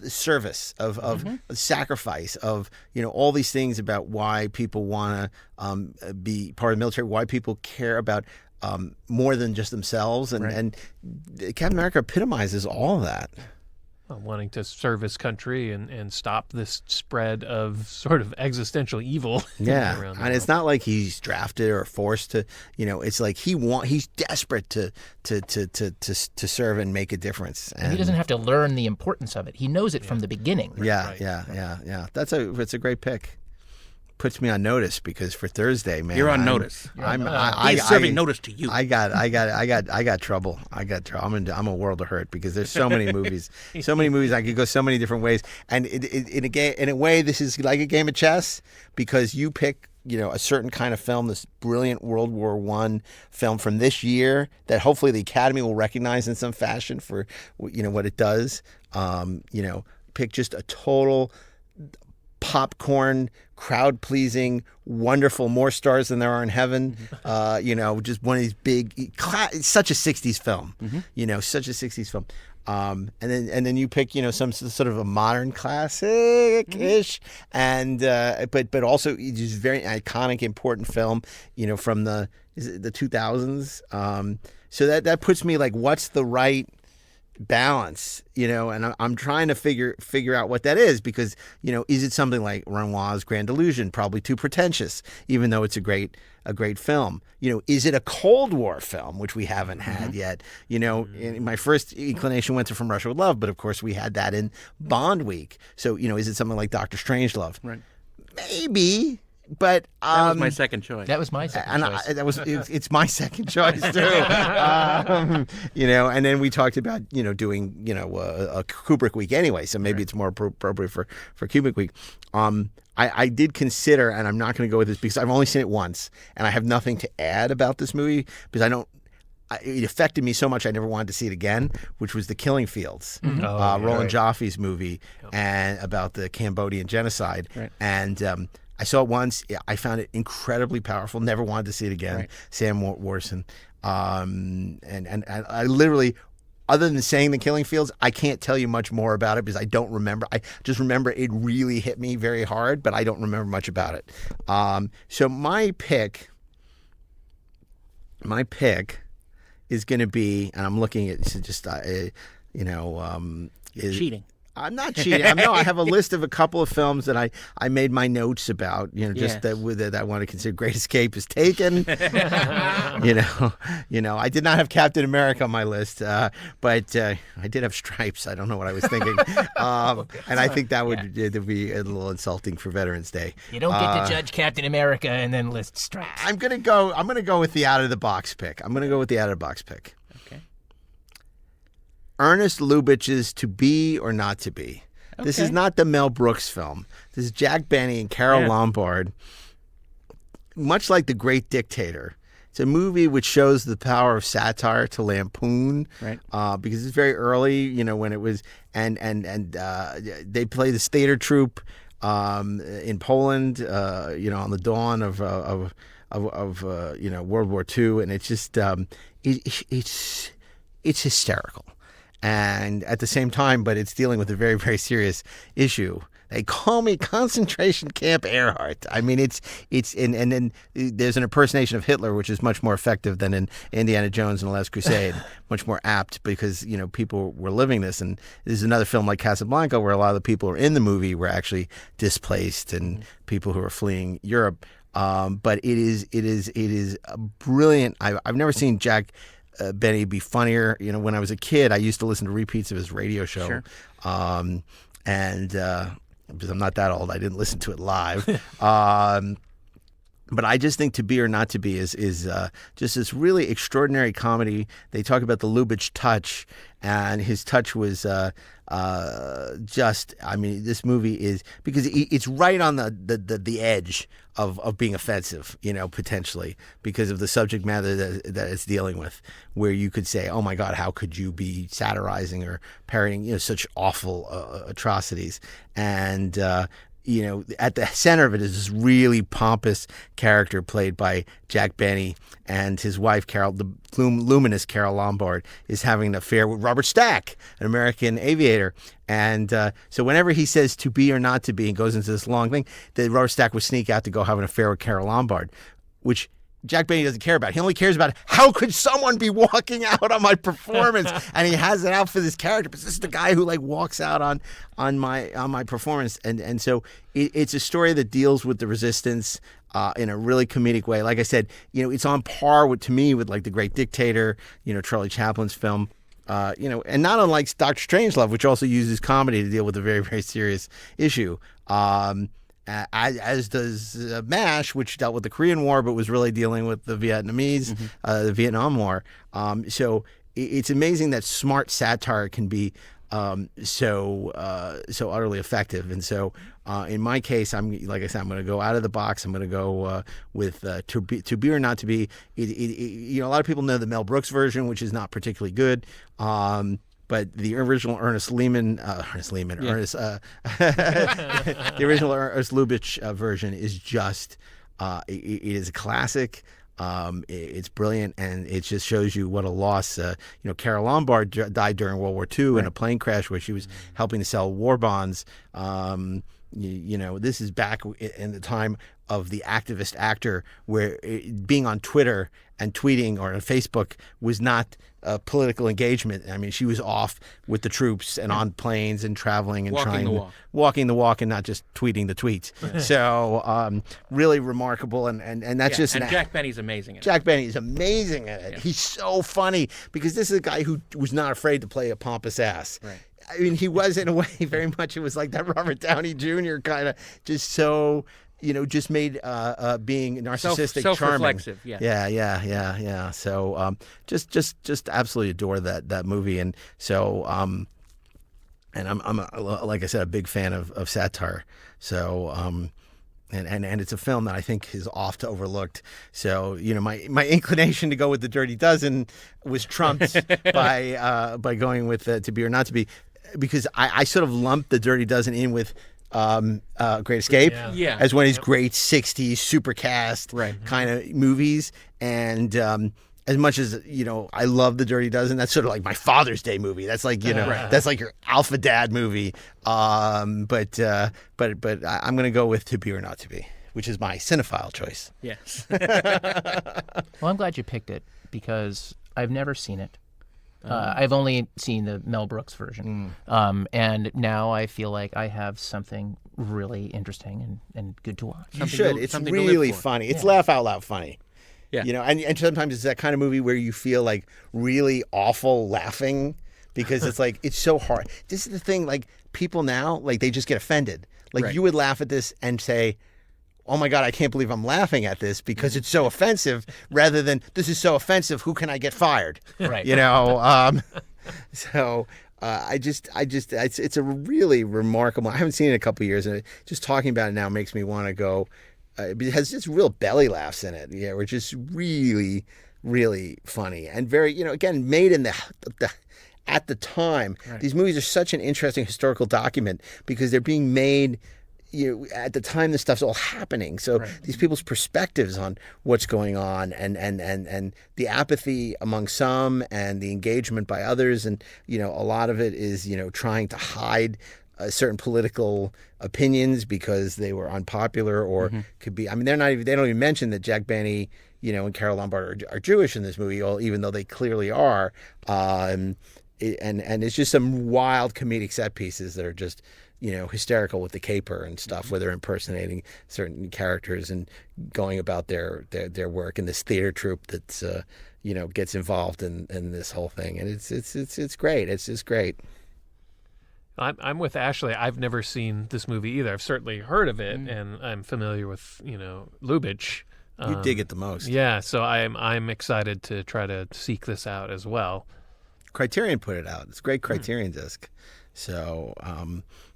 service, of sacrifice, of all these things about why people want to be part of the military, why people care about more than just themselves, and Captain America epitomizes all of that. Wanting to serve his country and stop this spread of sort of existential evil. Yeah, around the and it's world. not like he's drafted or forced to. It's like he's desperate to serve and make a difference. And he doesn't have to learn the importance of it. He knows it from the beginning. Yeah. It's a great pick. Puts me on notice, because for Thursday, man, You're on notice. He's serving notice to you. I got trouble. I'm a world of hurt, because there's so many movies, I could go so many different ways. And in a way, this is like a game of chess, because you pick, a certain kind of film, this brilliant World War I film from this year that hopefully the Academy will recognize in some fashion for, what it does. Pick just a total popcorn, crowd-pleasing, wonderful, more stars than there are in heaven. Just one of these big, it's such a 60s film. Such a 60s film. And then you pick, some sort of a modern classic-ish, and but also just very iconic, important film, from the 2000s. So that puts me like, what's the right balance, and I'm trying to figure out what that is, because is it something like Renoir's Grand Illusion, probably too pretentious, even though it's a great film? Is it a Cold War film, which we haven't had yet? My first inclination went to From Russia with Love, but of course we had that in Bond week. So is it something like Dr. Strangelove? Right. Maybe. But that was my second choice. That was my second choice. It's my second choice too. And then we talked about doing a Kubrick week anyway, so maybe it's more appropriate for Kubrick week. I did consider, and I'm not going to go with this because I've only seen it once, and I have nothing to add about this movie, because it affected me so much I never wanted to see it again, which was The Killing Fields, Roland Joffe's movie, and about the Cambodian genocide. Right. And I saw it once. I found it incredibly powerful. Never wanted to see it again. Right. Sam Worthington. And I literally, other than saying The Killing Fields, I can't tell you much more about it, because I don't remember. I just remember it really hit me very hard, but I don't remember much about it. So my pick is going to be, and I'm looking at just Cheating. I'm not cheating. I have a list of a couple of films that I made my notes about. Just that I want to consider. Great Escape is taken. I did not have Captain America on my list, but I did have Stripes. I don't know what I was thinking, and I think that would be a little insulting for Veterans Day. You don't get to judge Captain America and then list Stripes. I'm gonna go with the out of the box pick. Okay. Ernest Lubitsch's To Be or Not to Be. Okay. This is not the Mel Brooks film. This is Jack Benny and Carol Lombard. Much like The Great Dictator, it's a movie which shows the power of satire to lampoon, right? Because it's very early, when it was, and they play this theater troupe in Poland, on the dawn of World War II, and it's just it's hysterical. And at the same time, but it's dealing with a very, very serious issue They call me concentration camp Earhart. I mean, it's and then there's an impersonation of Hitler, which is much more effective than in Indiana Jones and the Last Crusade. Much more apt because people were living this. And this is another film like Casablanca, where a lot of the people who are in the movie were actually displaced and people who are fleeing Europe. But it is brilliant. I've never seen Jack Benny be funnier. When I was a kid, I used to listen to repeats of his radio show. Sure. And because I'm not that old, I didn't listen to it live. But I just think To Be or Not to Be is just this really extraordinary comedy. They talk about the Lubitsch touch, and his touch was this movie is, because it's right on the edge of being offensive, potentially, because of the subject matter that it's dealing with, where you could say, oh my God, how could you be satirizing or parodying, such awful atrocities? And, at the center of it is this really pompous character played by Jack Benny, and his wife, Carol, the luminous Carol Lombard, is having an affair with Robert Stack, an American aviator. And so whenever he says to be or not to be and goes into this long thing, that Robert Stack would sneak out to go have an affair with Carol Lombard, which Jack Benny doesn't care about. He only cares about how could someone be walking out on my performance, and he has it out for this character. But this is the guy who walks out on my performance, and so it's a story that deals with the resistance in a really comedic way. Like I said, it's on par with The Great Dictator, Charlie Chaplin's film. And not unlike Dr. Strangelove, which also uses comedy to deal with a very, very serious issue. As does MASH, which dealt with the Korean War, but was really dealing with the Vietnamese, the Vietnam War. So it's amazing that smart satire can be so utterly effective. And so in my case, like I said, I'm going to go out of the box. I'm going to go with to be or not to be. A lot of people know the Mel Brooks version, which is not particularly good. But the original the original Ernest Lubitsch version is just, it is a classic. It's brilliant, and it just shows you what a loss. Carol Lombard died during World War II in a plane crash where she was helping to sell war bonds. This is back in the time of the activist actor, where being on Twitter and tweeting or on Facebook was not political engagement. I mean, she was off with the troops and on planes and traveling and walking the walk and not just tweeting the tweets. So really remarkable, and that's just. And Jack Benny's amazing at it. Jack Benny is amazing at it. Yeah. He's so funny because this is a guy who was not afraid to play a pompous ass. Right. I mean, he was in a way very much. It was like that Robert Downey Jr. kind of just so. Just made being narcissistic, self-reflexive, charming. Yeah. So just absolutely adore that movie, and so and I'm like I said, a big fan of satire. So and it's a film that I think is oft overlooked. So my inclination to go with The Dirty Dozen was trumped by going with To Be or Not to Be, because I sort of lumped The Dirty Dozen in with Great Escape as one of these great 60s supercast kind of movies. And as much as I love The Dirty Dozen, that's sort of like my Father's Day movie. That's like that's like your alpha dad movie. But I'm going to go with To Be or Not to Be, which is my cinephile choice. Yes. Well, I'm glad you picked it because I've never seen it. I've only seen the Mel Brooks version. And now I feel like I have something really interesting and good to watch. You should. It's really funny. It's laugh out loud funny. Yeah. And sometimes it's that kind of movie where you feel like really awful laughing because it's like, it's so hard. This is the thing, like people now, like they just get offended. Like you would laugh at this and say, oh my God, I can't believe I'm laughing at this because it's so offensive, rather than this is so offensive, who can I get fired? Right. So it's a really remarkable. I haven't seen it in a couple of years, and just talking about it now makes me want to go. It has just real belly laughs in it, which is really, really funny and very, again, made in the at the time. Right. These movies are such an interesting historical document because they're being made. At the time this stuff's all happening, so these people's perspectives on what's going on and the apathy among some and the engagement by others, and a lot of it is trying to hide certain political opinions because they were unpopular, or could be. I mean, they don't even mention that Jack Benny, and Carol Lombard are Jewish in this movie, even though they clearly are. And it's just some wild comedic set pieces that are just, hysterical with the caper and stuff, where they're impersonating certain characters and going about their work, and this theater troupe that's gets involved in this whole thing, and it's great. It's just great. I'm with Ashley. I've never seen this movie either. I've certainly heard of it, and I'm familiar with Lubitsch. You dig it the most. Yeah, so I'm excited to try to seek this out as well. Criterion put it out. It's a great Criterion disc. So,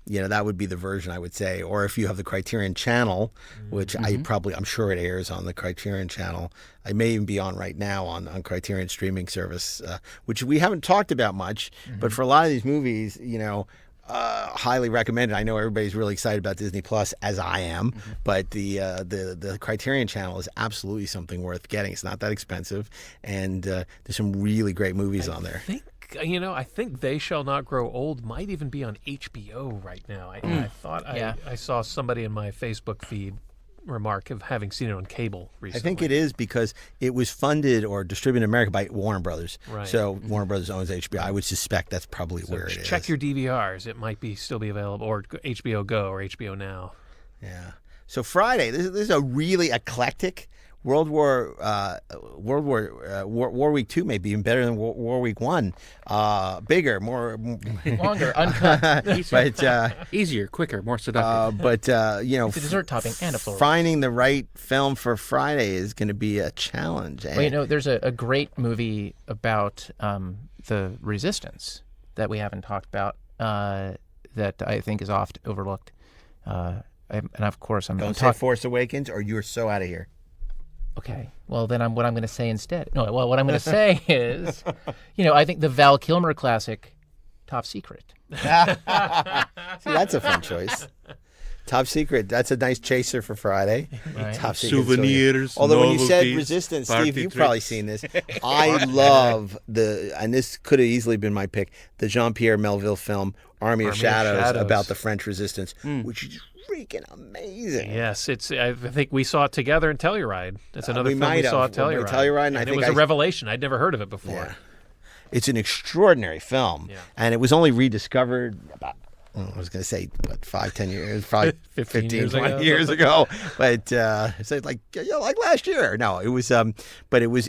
that would be the version, I would say. Or if you have the Criterion channel, which I'm sure it airs on the Criterion channel. I may even be on right now on Criterion streaming service, which we haven't talked about much. But for a lot of these movies, highly recommended. I know everybody's really excited about Disney Plus, as I am, but the Criterion channel is absolutely something worth getting. It's not that expensive, and there's some really great movies on there. I think They Shall Not Grow Old might even be on HBO right now. I thought I saw somebody in my Facebook feed remark of having seen it on cable recently. I think it is because it was funded or distributed in America by Warner Brothers. Right. So Warner Brothers owns HBO. I would suspect that's probably where it is. Check your DVRs. It might still be available, or HBO Go or HBO Now. Yeah. So Friday, this is a really eclectic War Week 2 may be even better than War Week 1. Bigger, more longer, uncut, but easier, quicker, more seductive. It's a dessert topping and a floral. Finding the right film for Friday is going to be a challenge. Well, there's a great movie about the resistance that we haven't talked about that I think is oft overlooked. And of course, Don't say Force Awakens, or you're so out of here. Okay. Well, then what I'm going to say instead. No. Well, what I'm going to say is, I think the Val Kilmer classic, Top Secret. See, that's a fun choice. Top Secret. That's a nice chaser for Friday. Right. Top Secret. Souvenirs. Although when you said Resistance, Steve, you've probably seen this. I love and this could have easily been my pick, the Jean-Pierre Melville film, Army of Shadows, about the French Resistance, which is freaking amazing. Yes, I think we saw it together in Telluride. That's another film we saw at Telluride. And I think it was a revelation. I'd never heard of it before. Yeah. It's an extraordinary film, and it was only rediscovered about, I was going to say, 5-10 years, probably 15, 20 years ago. But it's like last year. No, it was, but it was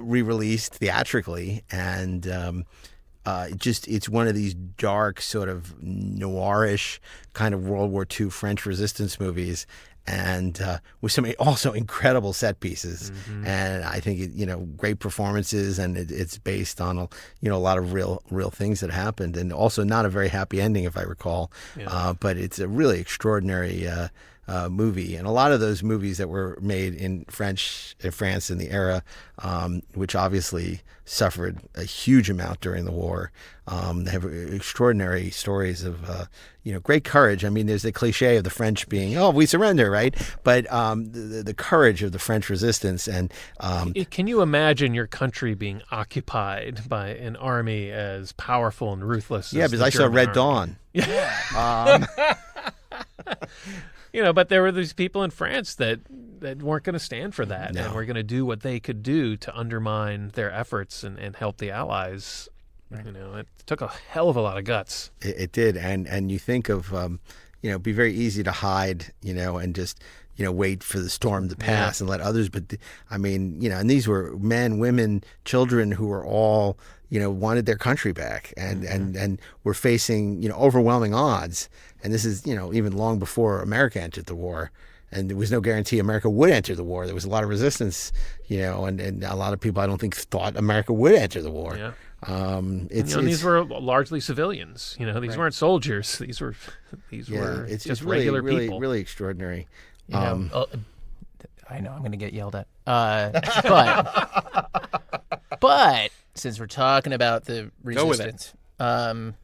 re-released theatrically, and it's one of these dark, sort of noirish kind of World War II French resistance movies, and with some also incredible set pieces. And I think great performances, and it's based on a lot of real things that happened, and also not a very happy ending, if I recall. But it's a really extraordinary movie, and a lot of those movies that were made in France in the era, which obviously suffered a huge amount during the war. They have extraordinary stories of great courage. I mean, there's the cliche of the French being, "Oh, we surrender," right? But the courage of the French resistance, and can you imagine your country being occupied by an army as powerful and ruthless? Yeah, because I saw Red Dawn. But there were these people in France that weren't going to stand for that, and were going to do what they could do to undermine their efforts and help the Allies. Right. It took a hell of a lot of guts. It did, and you think of it'd be very easy to hide, and just wait for the storm to pass and let others. But and these were men, women, children who were all wanted their country back, and were facing overwhelming odds. And this is even long before America entered the war, and there was no guarantee America would enter the war. There was a lot of resistance, and a lot of people I don't think thought America would enter the war. Yeah. These were largely civilians. These weren't soldiers. These were just regular people. Really extraordinary. I know I'm going to get yelled at, but since we're talking about the resistance, Inglourious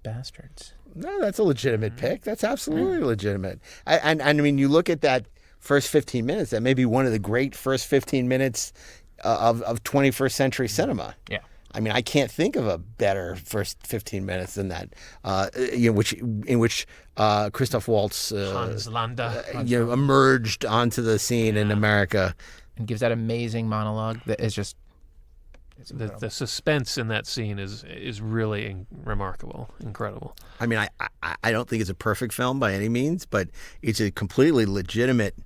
Bastards. No, that's a legitimate pick. That's absolutely legitimate. And I mean, you look at that first 15 minutes. That may be one of the great first 15 minutes of 21st century cinema. Yeah. I mean, I can't think of a better first 15 minutes than that. In which Christoph Waltz Hans Landa emerged onto the scene in America, and gives that amazing monologue that is just. The suspense in that scene is really remarkable, incredible. I mean, I don't think it's a perfect film by any means, but it's a completely legitimate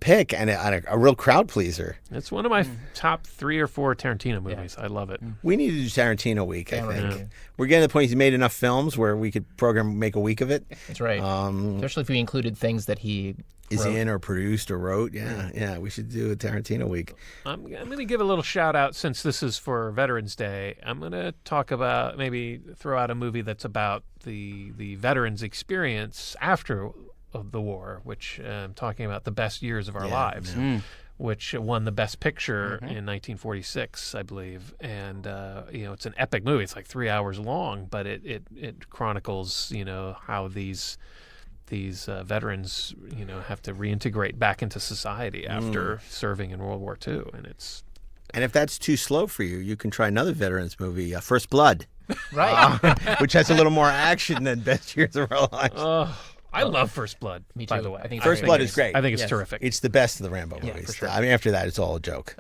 pick and a real crowd pleaser. It's one of my top 3 or 4 Tarantino movies. I love it. We need to do Tarantino week, I think. Yeah. We're getting to the point he's made enough films where we could make a week of it. That's right. Especially if we included things that he is in or produced or wrote. Yeah, we should do a Tarantino week. I'm going to give a little shout out since this is for Veterans Day. I'm going to talk about, maybe throw out a movie that's about the veterans' experience after of the war, which I'm talking about The Best Years of Our Lives, which won the Best Picture in 1946, I believe. And it's an epic movie. It's like 3 hours long, but it chronicles how these veterans have to reintegrate back into society after serving in World War II, and if that's too slow for you, you can try another veterans movie, First Blood, right, which has a little more action than Best Years of Our Lives. I love First Blood. Me too. By the way, I think First Blood is great. I think it's terrific. It's the best of the Rambo movies. For sure. I mean, after that, it's all a joke.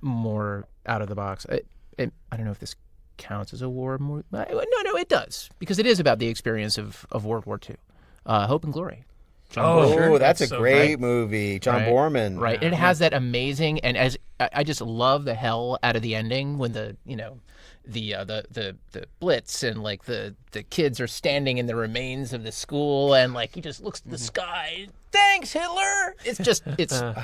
More out of the box. I don't know if this counts as a war movie. No, it does, because it is about the experience of World War II. Hope and Glory. That's a great movie. John Borman. Right. And it has that amazing, and as I just love the hell out of the ending when the blitz and like the kids are standing in the remains of the school and like he just looks at the sky. Thanks, Hitler. It's awesome.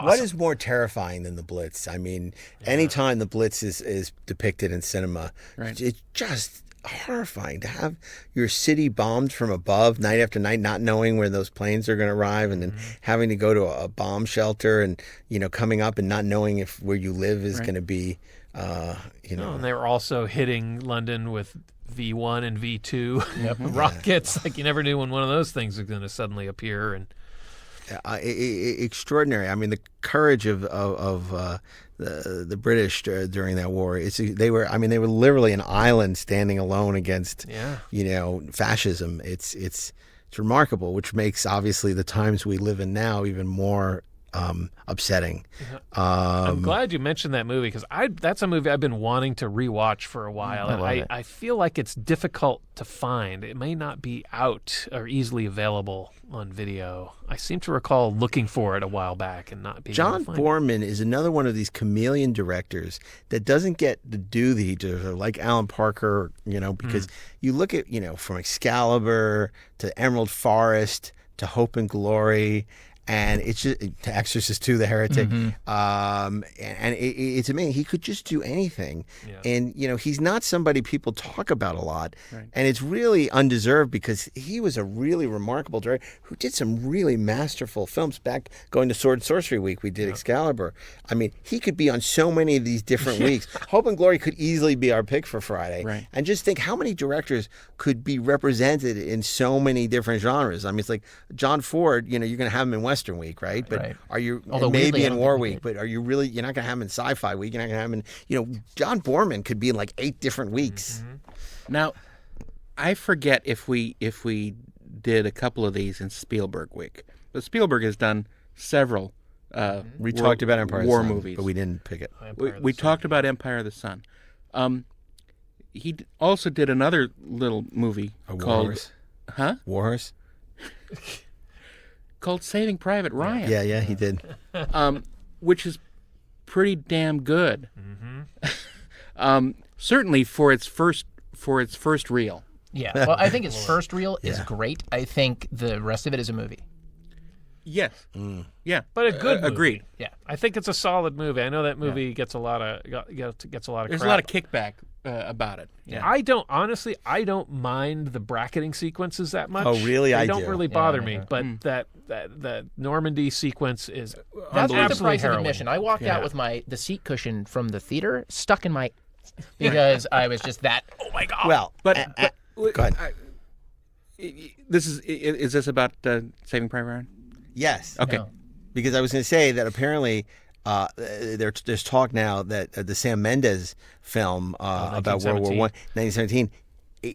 What is more terrifying than the Blitz? I mean, anytime the Blitz is depicted in cinema, it's just horrifying to have your city bombed from above night after night, not knowing where those planes are going to arrive, and then having to go to a bomb shelter and coming up and not knowing if where you live is going to be and they were also hitting London with V1 and V2 rockets. Like you never knew when one of those things was going to suddenly appear. And extraordinary. I mean, the courage of the British during that war. They were literally an island standing alone against fascism. It's remarkable, which makes obviously the times we live in now even more upsetting. I'm glad you mentioned that movie because that's a movie I've been wanting to rewatch for a while. I feel like it's difficult to find. It may not be out or easily available on video. I seem to recall looking for it a while back and not being John able to find Borman is another one of these chameleon directors that doesn't get to do the he does, like Alan Parker, because you look at, from Excalibur to Emerald Forest to Hope and Glory, and it's just to Exorcist 2, The Heretic, and it's amazing. He could just do anything, and he's not somebody people talk about a lot, and it's really undeserved because he was a really remarkable director who did some really masterful films. Back going to Sword and Sorcery Week, we did Excalibur. I mean, he could be on so many of these different weeks. Hope and Glory could easily be our pick for Friday, and just think how many directors could be represented in so many different genres. I mean, it's like John Ford. You're going to have him in Western Week, right? But are you maybe in War Week? But are you really? You're not going to have him in Sci-Fi Week. You're not going to have him in. John Borman could be in like 8 different weeks. Now, I forget if we did a couple of these in Spielberg Week, but Spielberg has done several. We talked about Empire of the War Sun, movies, but we didn't pick it. We talked about Empire of the Sun. He also did another little movie called Wars. Called Saving Private Ryan. Yeah, he did. Which is pretty damn good. Certainly for its first reel. Yeah. Well, I think its first reel is great. I think the rest of it is a movie. Yes. Yeah. But a good movie. Agreed. Yeah. I think it's a solid movie. I know that movie gets a lot of There's crap. a lot of kickback about it. Yeah. I don't mind the bracketing sequences that much. Oh, really? They don't really bother me. But that Normandy sequence is that's worth the price harrowing. of admission. I walked out with the seat cushion from the theater stuck in my because I was just that. Oh my god! Well, but go ahead. Is this about Saving Private Ryan? Yes. Okay. No. Because I was going to say that apparently there's talk now that the Sam Mendes film about World War I, 1917,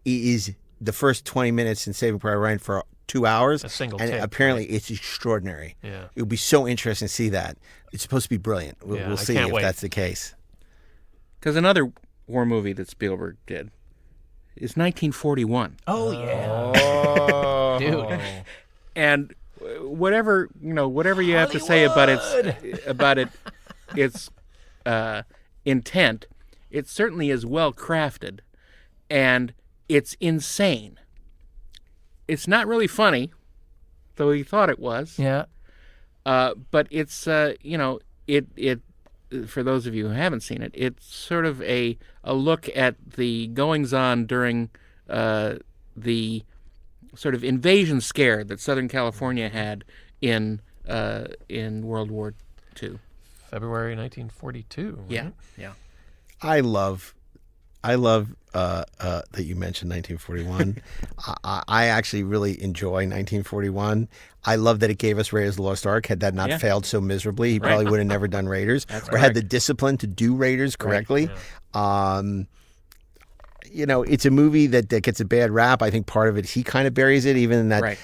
is the first 20 minutes in Saving Private Ryan for 2 hours. A single and take, apparently right? it's extraordinary. Yeah. It would be so interesting to see that. It's supposed to be brilliant. We'll see if that's the case. Because another war movie that Spielberg did is 1941. Oh yeah, Oh, dude. And whatever you have to say about its intent, it certainly is well crafted, and it's insane. It's not really funny, though he thought it was. Yeah. But it's it for those of you who haven't seen it, it's sort of a look at the goings on during the sort of invasion scare that Southern California had in World War II. February 1942. Right? Yeah. I love that you mentioned 1941. I actually really enjoy 1941. I love that it gave us Raiders of the Lost Ark. Had that not failed so miserably, he probably would have never done Raiders, or had the discipline to do Raiders correctly. Right. Yeah. It's a movie that gets a bad rap. I think part of it, he kind of buries it, even in that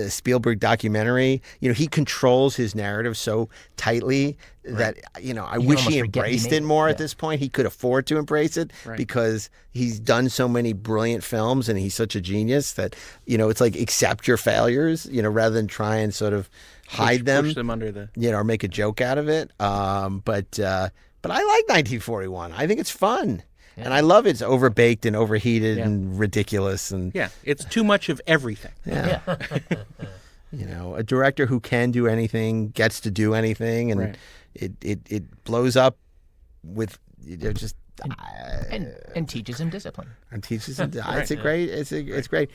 Spielberg documentary. He controls his narrative so tightly that, I wish he embraced it more at this point. He could afford to embrace it because he's done so many brilliant films and he's such a genius that, it's like accept your failures, rather than try and sort of hide them. Push them under the... or make a joke out of it. But I like 1941. I think it's fun. Yeah. And I love it. It's overbaked and overheated and ridiculous. And it's too much of everything. Yeah. A director who can do anything, gets to do anything, and it blows up with just... And teaches him discipline. And teaches him... It's great.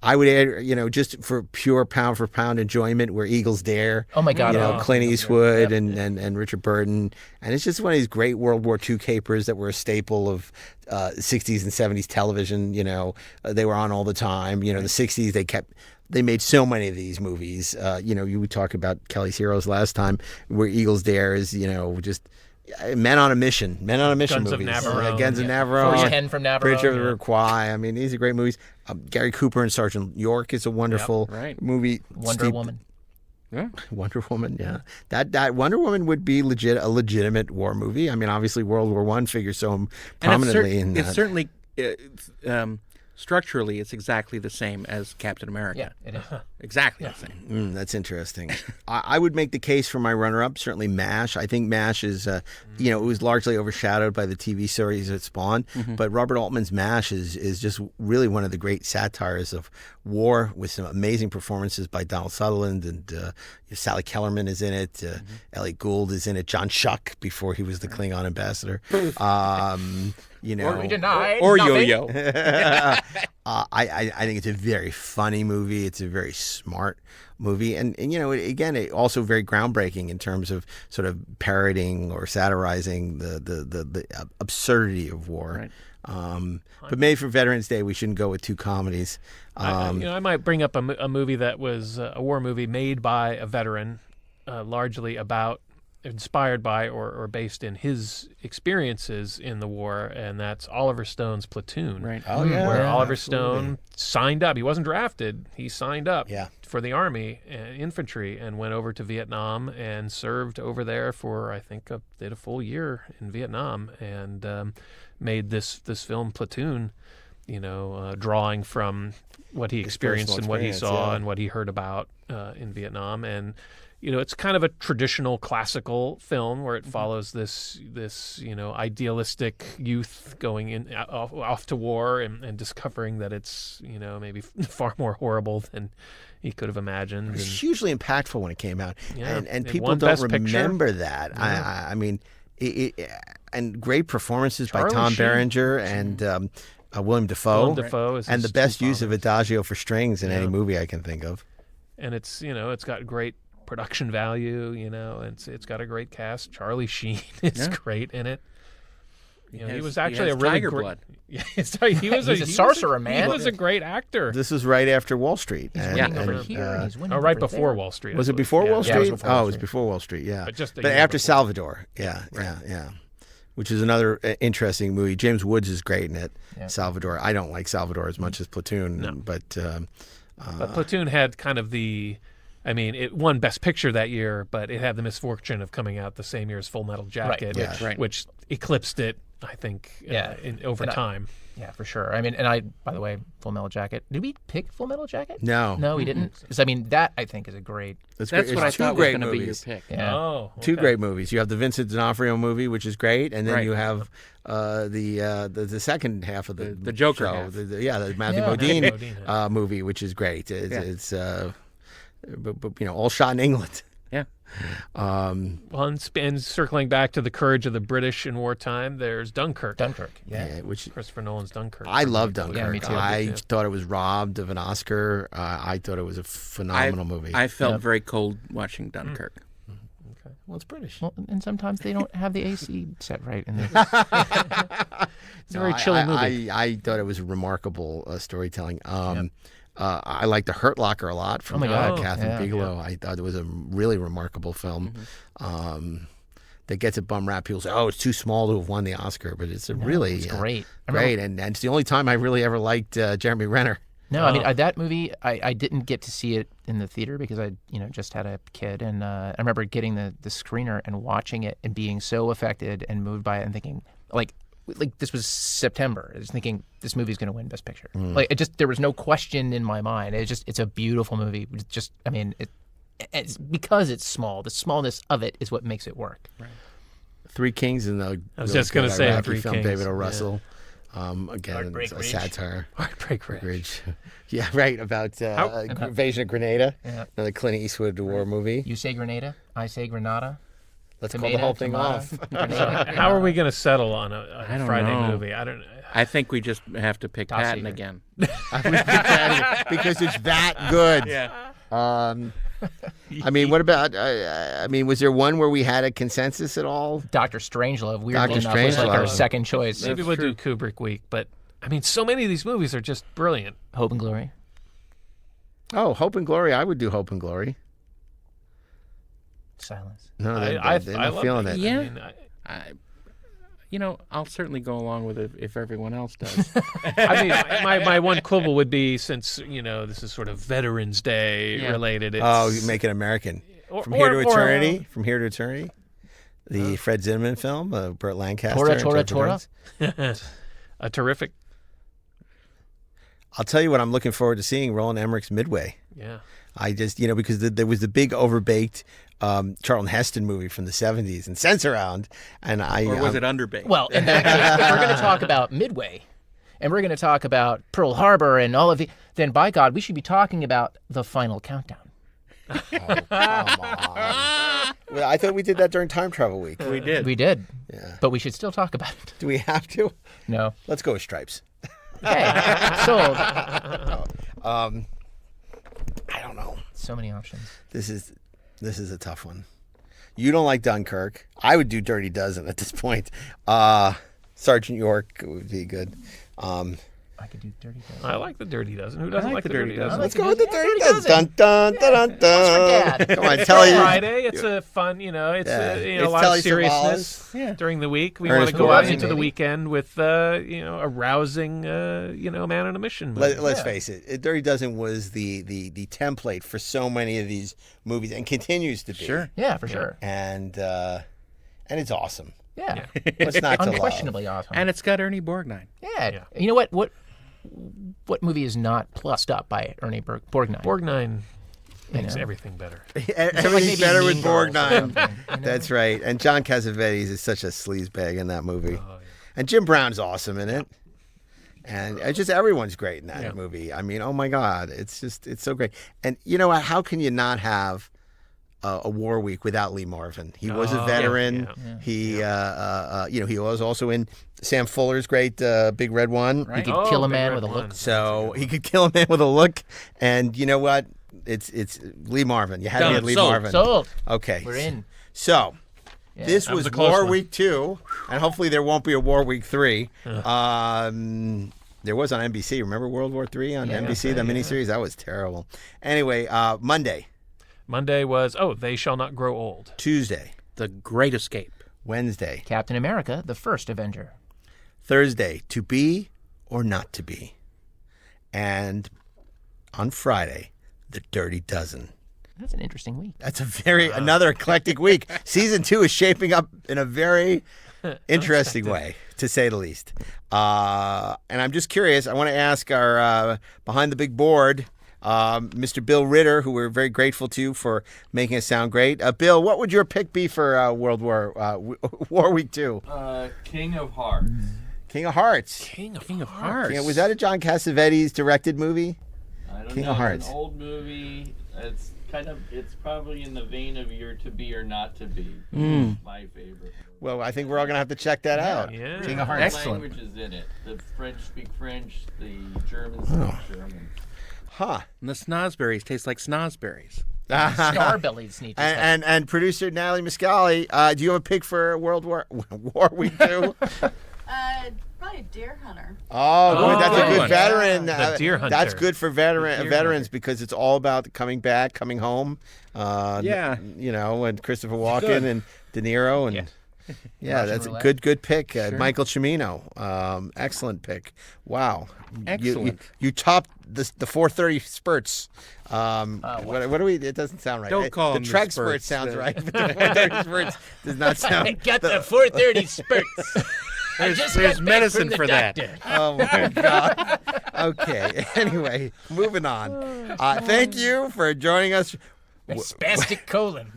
I would add, just for pure pound for pound enjoyment, where Eagles Dare. Oh my God! Clint Eastwood and Richard Burton, and it's just one of these great World War II capers that were a staple of 60s and 70s television. They were on all the time. The 60s they made so many of these movies. You would talk about Kelly's Heroes last time, where Eagles Dare is just. Men on a Mission Guns movies. Of Navarone. Guns of Navarone. First 10 from Navarone. Bridge over the Quai. I mean, these are great movies. Gary Cooper and Sergeant York is a wonderful movie. Wonder Woman. Yeah. Wonder Woman, yeah. That Wonder Woman would be a legitimate war movie. I mean, obviously World War I figures so prominently in that. It's certainly... structurally, it's exactly the same as Captain America. Yeah, it is. Exactly the same. That's interesting. I would make the case for my runner-up, certainly MASH. I think MASH is, it was largely overshadowed by the TV series it spawned, but Robert Altman's MASH is just really one of the great satires of war, with some amazing performances by Donald Sutherland, and Sally Kellerman is in it, Elliot Gould is in it, John Schuck before he was the Klingon ambassador. Or we denied or nothing. Yo-Yo. I think it's a very funny movie. It's a very smart movie, and it also very groundbreaking in terms of sort of parodying or satirizing the absurdity of war. Right. But maybe for Veterans Day, we shouldn't go with two comedies. I might bring up a movie that was a war movie made by a veteran, largely inspired by or based in his experiences in the war, and that's Oliver Stone's Platoon. Right. Oh, yeah. Where Oliver Absolutely. Stone signed up. He wasn't drafted. He signed up for the Army, infantry, and went over to Vietnam and served over there for, I think, did a full year in Vietnam, and made this film Platoon, drawing from what he experienced and what he saw and what he heard about in Vietnam. And it's kind of a traditional classical film where it follows this idealistic youth going off to war and discovering that it's maybe far more horrible than he could have imagined. It was hugely impactful when it came out, and people don't Best Picture. remember that. Yeah. I mean, and great performances by Charlie Tom Sheen. Berenger and Willem Dafoe. Willem Dafoe is and the his best two use of fathers. Adagio for strings in any movie I can think of. And it's it's got great production value, it's got a great cast. Charlie Sheen is great in it. he was actually a really tiger great. blood. Yeah, he was He's a sorcerer, man. He was a great actor. This was right after Wall Street. He's winning over here. And he's winning right over before there. Wall Street. Was it before Wall Yeah, Street? it was before Wall it was Street. before Wall Street. Yeah, But just a but year after before. Salvador. Yeah. Which is another interesting movie. James Woods is great in it. Yeah. Salvador. I don't like Salvador as much as Platoon, but But Platoon had kind of the. I mean, it won Best Picture that year, but it had the misfortune of coming out the same year as Full Metal Jacket, yeah. Right. which eclipsed it, I think, over time. Yeah, for sure. I mean, and by the way, Full Metal Jacket. Did we pick Full Metal Jacket? no. No, we didn't. 'Cause, I mean, that I think is a great. That's That's great. what I It's two thought was great going to be your movies. pick. Yeah. Oh, Two okay. great movies. You have the Vincent D'Onofrio movie, which is great, and then Right. you have the second half of the Joker show, half. the Matthew Yeah. Modine Matthew Modine, movie, which is great. It's but all shot in England. Yeah. Um, Well, and circling back to the courage of the British in wartime, there's Dunkirk. Dunkirk. Yeah. which Christopher Nolan's Dunkirk. I love Dunkirk. Yeah, me too. I Me too. thought it was robbed of an Oscar. I thought it was a phenomenal movie. I felt very cold watching Dunkirk. Well, it's British. Well, and sometimes they don't have the AC set right in the. It's a very chilly movie. I thought it was remarkable storytelling. I like The Hurt Locker a lot from Oh my God. Catherine Yeah. Bigelow. I thought it was a really remarkable film. That gets a bum rap. People say, "Oh, it's too small to have won the Oscar," but it's really it's great. I great, and it's the only time I really ever liked Jeremy Renner. No, I mean that movie. I didn't get to see it in the theater because I just had a kid, and I remember getting the screener and watching it and being so affected and moved by it and thinking like this was September. I was thinking this movie's going to win Best Picture. Like there was no question in my mind. It's a beautiful movie. It's because it's small. The smallness of it is what makes it work. Right. Three Kings and the I was just gonna good say Iraqi Three film, Kings, David O. yeah. Russell. Again, Heartbreak a Ridge. satire. Heartbreak Ridge. Ridge. Yeah, right, about Invasion of Grenada. Yeah. Another Clint Eastwood war movie. You say Grenada, I say Granada. Let's call Tomato, the whole thing tomato, off. Grenada. How are we going to settle on a I don't Friday know. movie? I don't. I think we just have to pick Top Patton secret. again. Because it's that good. Yeah. I mean, what about? Was there one where we had a consensus at all? Dr. Strangelove, weirdly Dr. enough, was like our Strangelove. second choice. Maybe we'll do Kubrick Week, but I mean, so many of these movies are just brilliant. Hope and Glory. Oh, Hope and Glory. I would do Hope and Glory. Silence. No, I they're I not love feeling it. it. Yeah. I mean, I'll certainly go along with it if everyone else does. I mean, my one quibble would be since this is sort of Veterans Day related. It's, Oh, you make it American. or- From Here to or- Eternity. From Here to Eternity. The Fred Zinman film, Burt Lancaster. Tora, and Tora, Jennifer Tora. Lawrence. a terrific. I'll tell you what I'm looking forward to seeing, Roland Emmerich's Midway. Yeah. I just, because there was the big overbaked Charlton Heston movie from the 70s and Sense-Around. And Or was it underbaked? Well, in that case, if we're going to talk about Midway, and we're going to talk about Pearl Harbor and all of the, then by God, we should be talking about The Final Countdown. Come on. Well, I thought we did that during Time Travel Week. we did. We did, Yeah. but we should still talk about it. Do we have to? No. Let's go with Stripes. Okay, sold. I don't know. So many options. This is a tough one. You don't like Dunkirk. I would do Dirty Dozen at this point. Sergeant York would be good. I could do Dirty Dozen. I like the Dirty Dozen. Who doesn't like the Dirty Dozen? Let's go with the Dirty Dirty Dozen. Dun, dun, dun, dun, dun. Dad. Come on, tell you. Friday. It's a fun, it's Yeah. a It's lot Telly of seriousness Yeah. during the week. We Ernest want to go out Borgnine, into the maybe. weekend with, a rousing, man on a mission. movie. Let's face it. Dirty Dozen was the template for so many of these movies and continues to be. Sure. Yeah, for sure. And it's awesome. Yeah. What's not to love? Unquestionably awesome. And it's got Ernie Borgnine. Yeah. You know what movie is not plussed up by Ernie Borgnine? Borgnine makes everything better. Everything's maybe better with Mean Girls or Borgnine. something, you know? That's right. And John Cassavetes is such a sleazebag in that movie. And Jim Brown's awesome in it. And it's just everyone's great in that movie. I mean, oh my God, it's so great. And you know what? How can you not have a war week without Lee Marvin? He was a veteran. He he was also in Sam Fuller's great Big Red One. Right. He could kill a Big man Red with a One. look. So he could kill a man with a look. And you know what? It's Lee Marvin. You had to Done. get Lee Sold. Marvin. Sold. Okay. We're in. So Yeah. This That was was a close War one. Week 2, and hopefully there won't be a War Week 3. There was on NBC. Remember World War 3 on NBC, the miniseries? That was terrible. Anyway, Monday. Monday was, They Shall Not Grow Old. Tuesday. The Great Escape. Wednesday. Captain America, the first Avenger. Thursday, To Be or Not to Be. And on Friday, The Dirty Dozen. That's an interesting week. That's another eclectic week. Season 2 is shaping up in a very interesting way, to say the least. And I'm just curious. I want to ask our behind the big board, Mr. Bill Ritter, who we're very grateful to for making us sound great. Bill, what would your pick be for War Week 2? King of Hearts. King of Hearts. King of Hearts. Was that a John Cassavetes directed movie? I don't King know. of Hearts. It's an old movie. It's probably in the vein of your To Be or Not to Be. My favorite. Well, I think we're all going to have to check that out. Yeah. King of Hearts. Excellent. Languages in it. The French speak French. The Germans speak German. Huh. And the snozberries taste like snozberries. Starbellied sneakers. And producer Natalie Miscali, do you have a pick for War Week 2? Probably Deer Hunter. Oh, good. That's a good good one. veteran. The Deer Hunter. That's good for veterans because it's all about coming back, coming home. Yeah. And Christopher Walken good. and De Niro and yeah, Russian that's roulette. a good pick. Michael Cimino, excellent pick. Wow, Excellent. You topped the 4:30 spurts. What do we? It doesn't sound right. Don't call the them the Trek spurts. sounds right, but the 4:30 spurts does not sound. Got the 4:30 spurts. There's medicine for that. Oh my God. Okay. Anyway, moving on. Thank you for joining us. Spastic colon.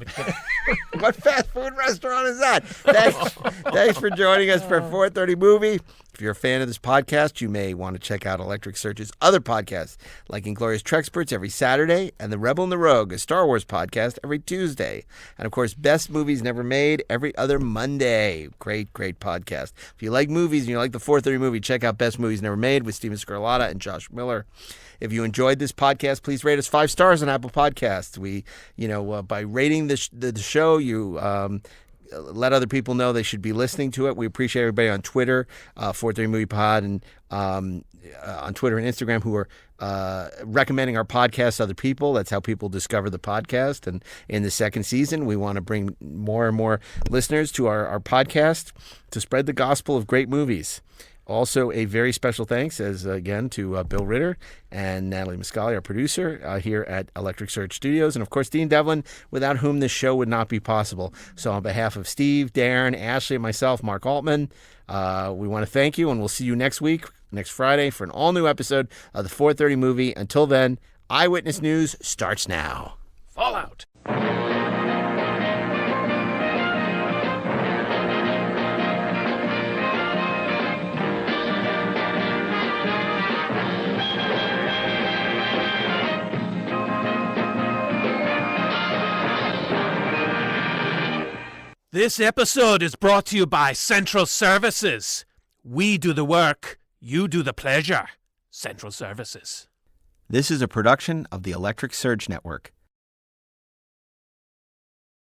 What fast food restaurant is that? Thanks for joining us for 4:30 Movie. If you're a fan of this podcast, you may want to check out Electric Search's other podcasts, like Inglorious Trexperts every Saturday, and The Rebel and the Rogue, a Star Wars podcast, every Tuesday. And, of course, Best Movies Never Made every other Monday. Great podcast. If you like movies and you like the 4:30 Movie, check out Best Movies Never Made with Steven Scarlatta and Josh Miller. If you enjoyed this podcast, please rate us 5 stars on Apple Podcasts. We, by rating the show, you let other people know they should be listening to it. We appreciate everybody on Twitter, 430 Movie Pod, and on Twitter and Instagram who are recommending our podcast to other people. That's how people discover the podcast. And in the second season, we want to bring more and more listeners to our podcast to spread the gospel of great movies. Also, a very special thanks, to Bill Ritter and Natalie Miscali, our producer, here at Electric Search Studios. And, of course, Dean Devlin, without whom this show would not be possible. So on behalf of Steve, Darren, Ashley, and myself, Mark Altman, we want to thank you, and we'll see you next Friday, for an all-new episode of the 4:30 Movie. Until then, Eyewitness News starts now. Fallout. This episode is brought to you by Central Services. We do the work, you do the pleasure. Central Services. This is a production of the Electric Surge Network.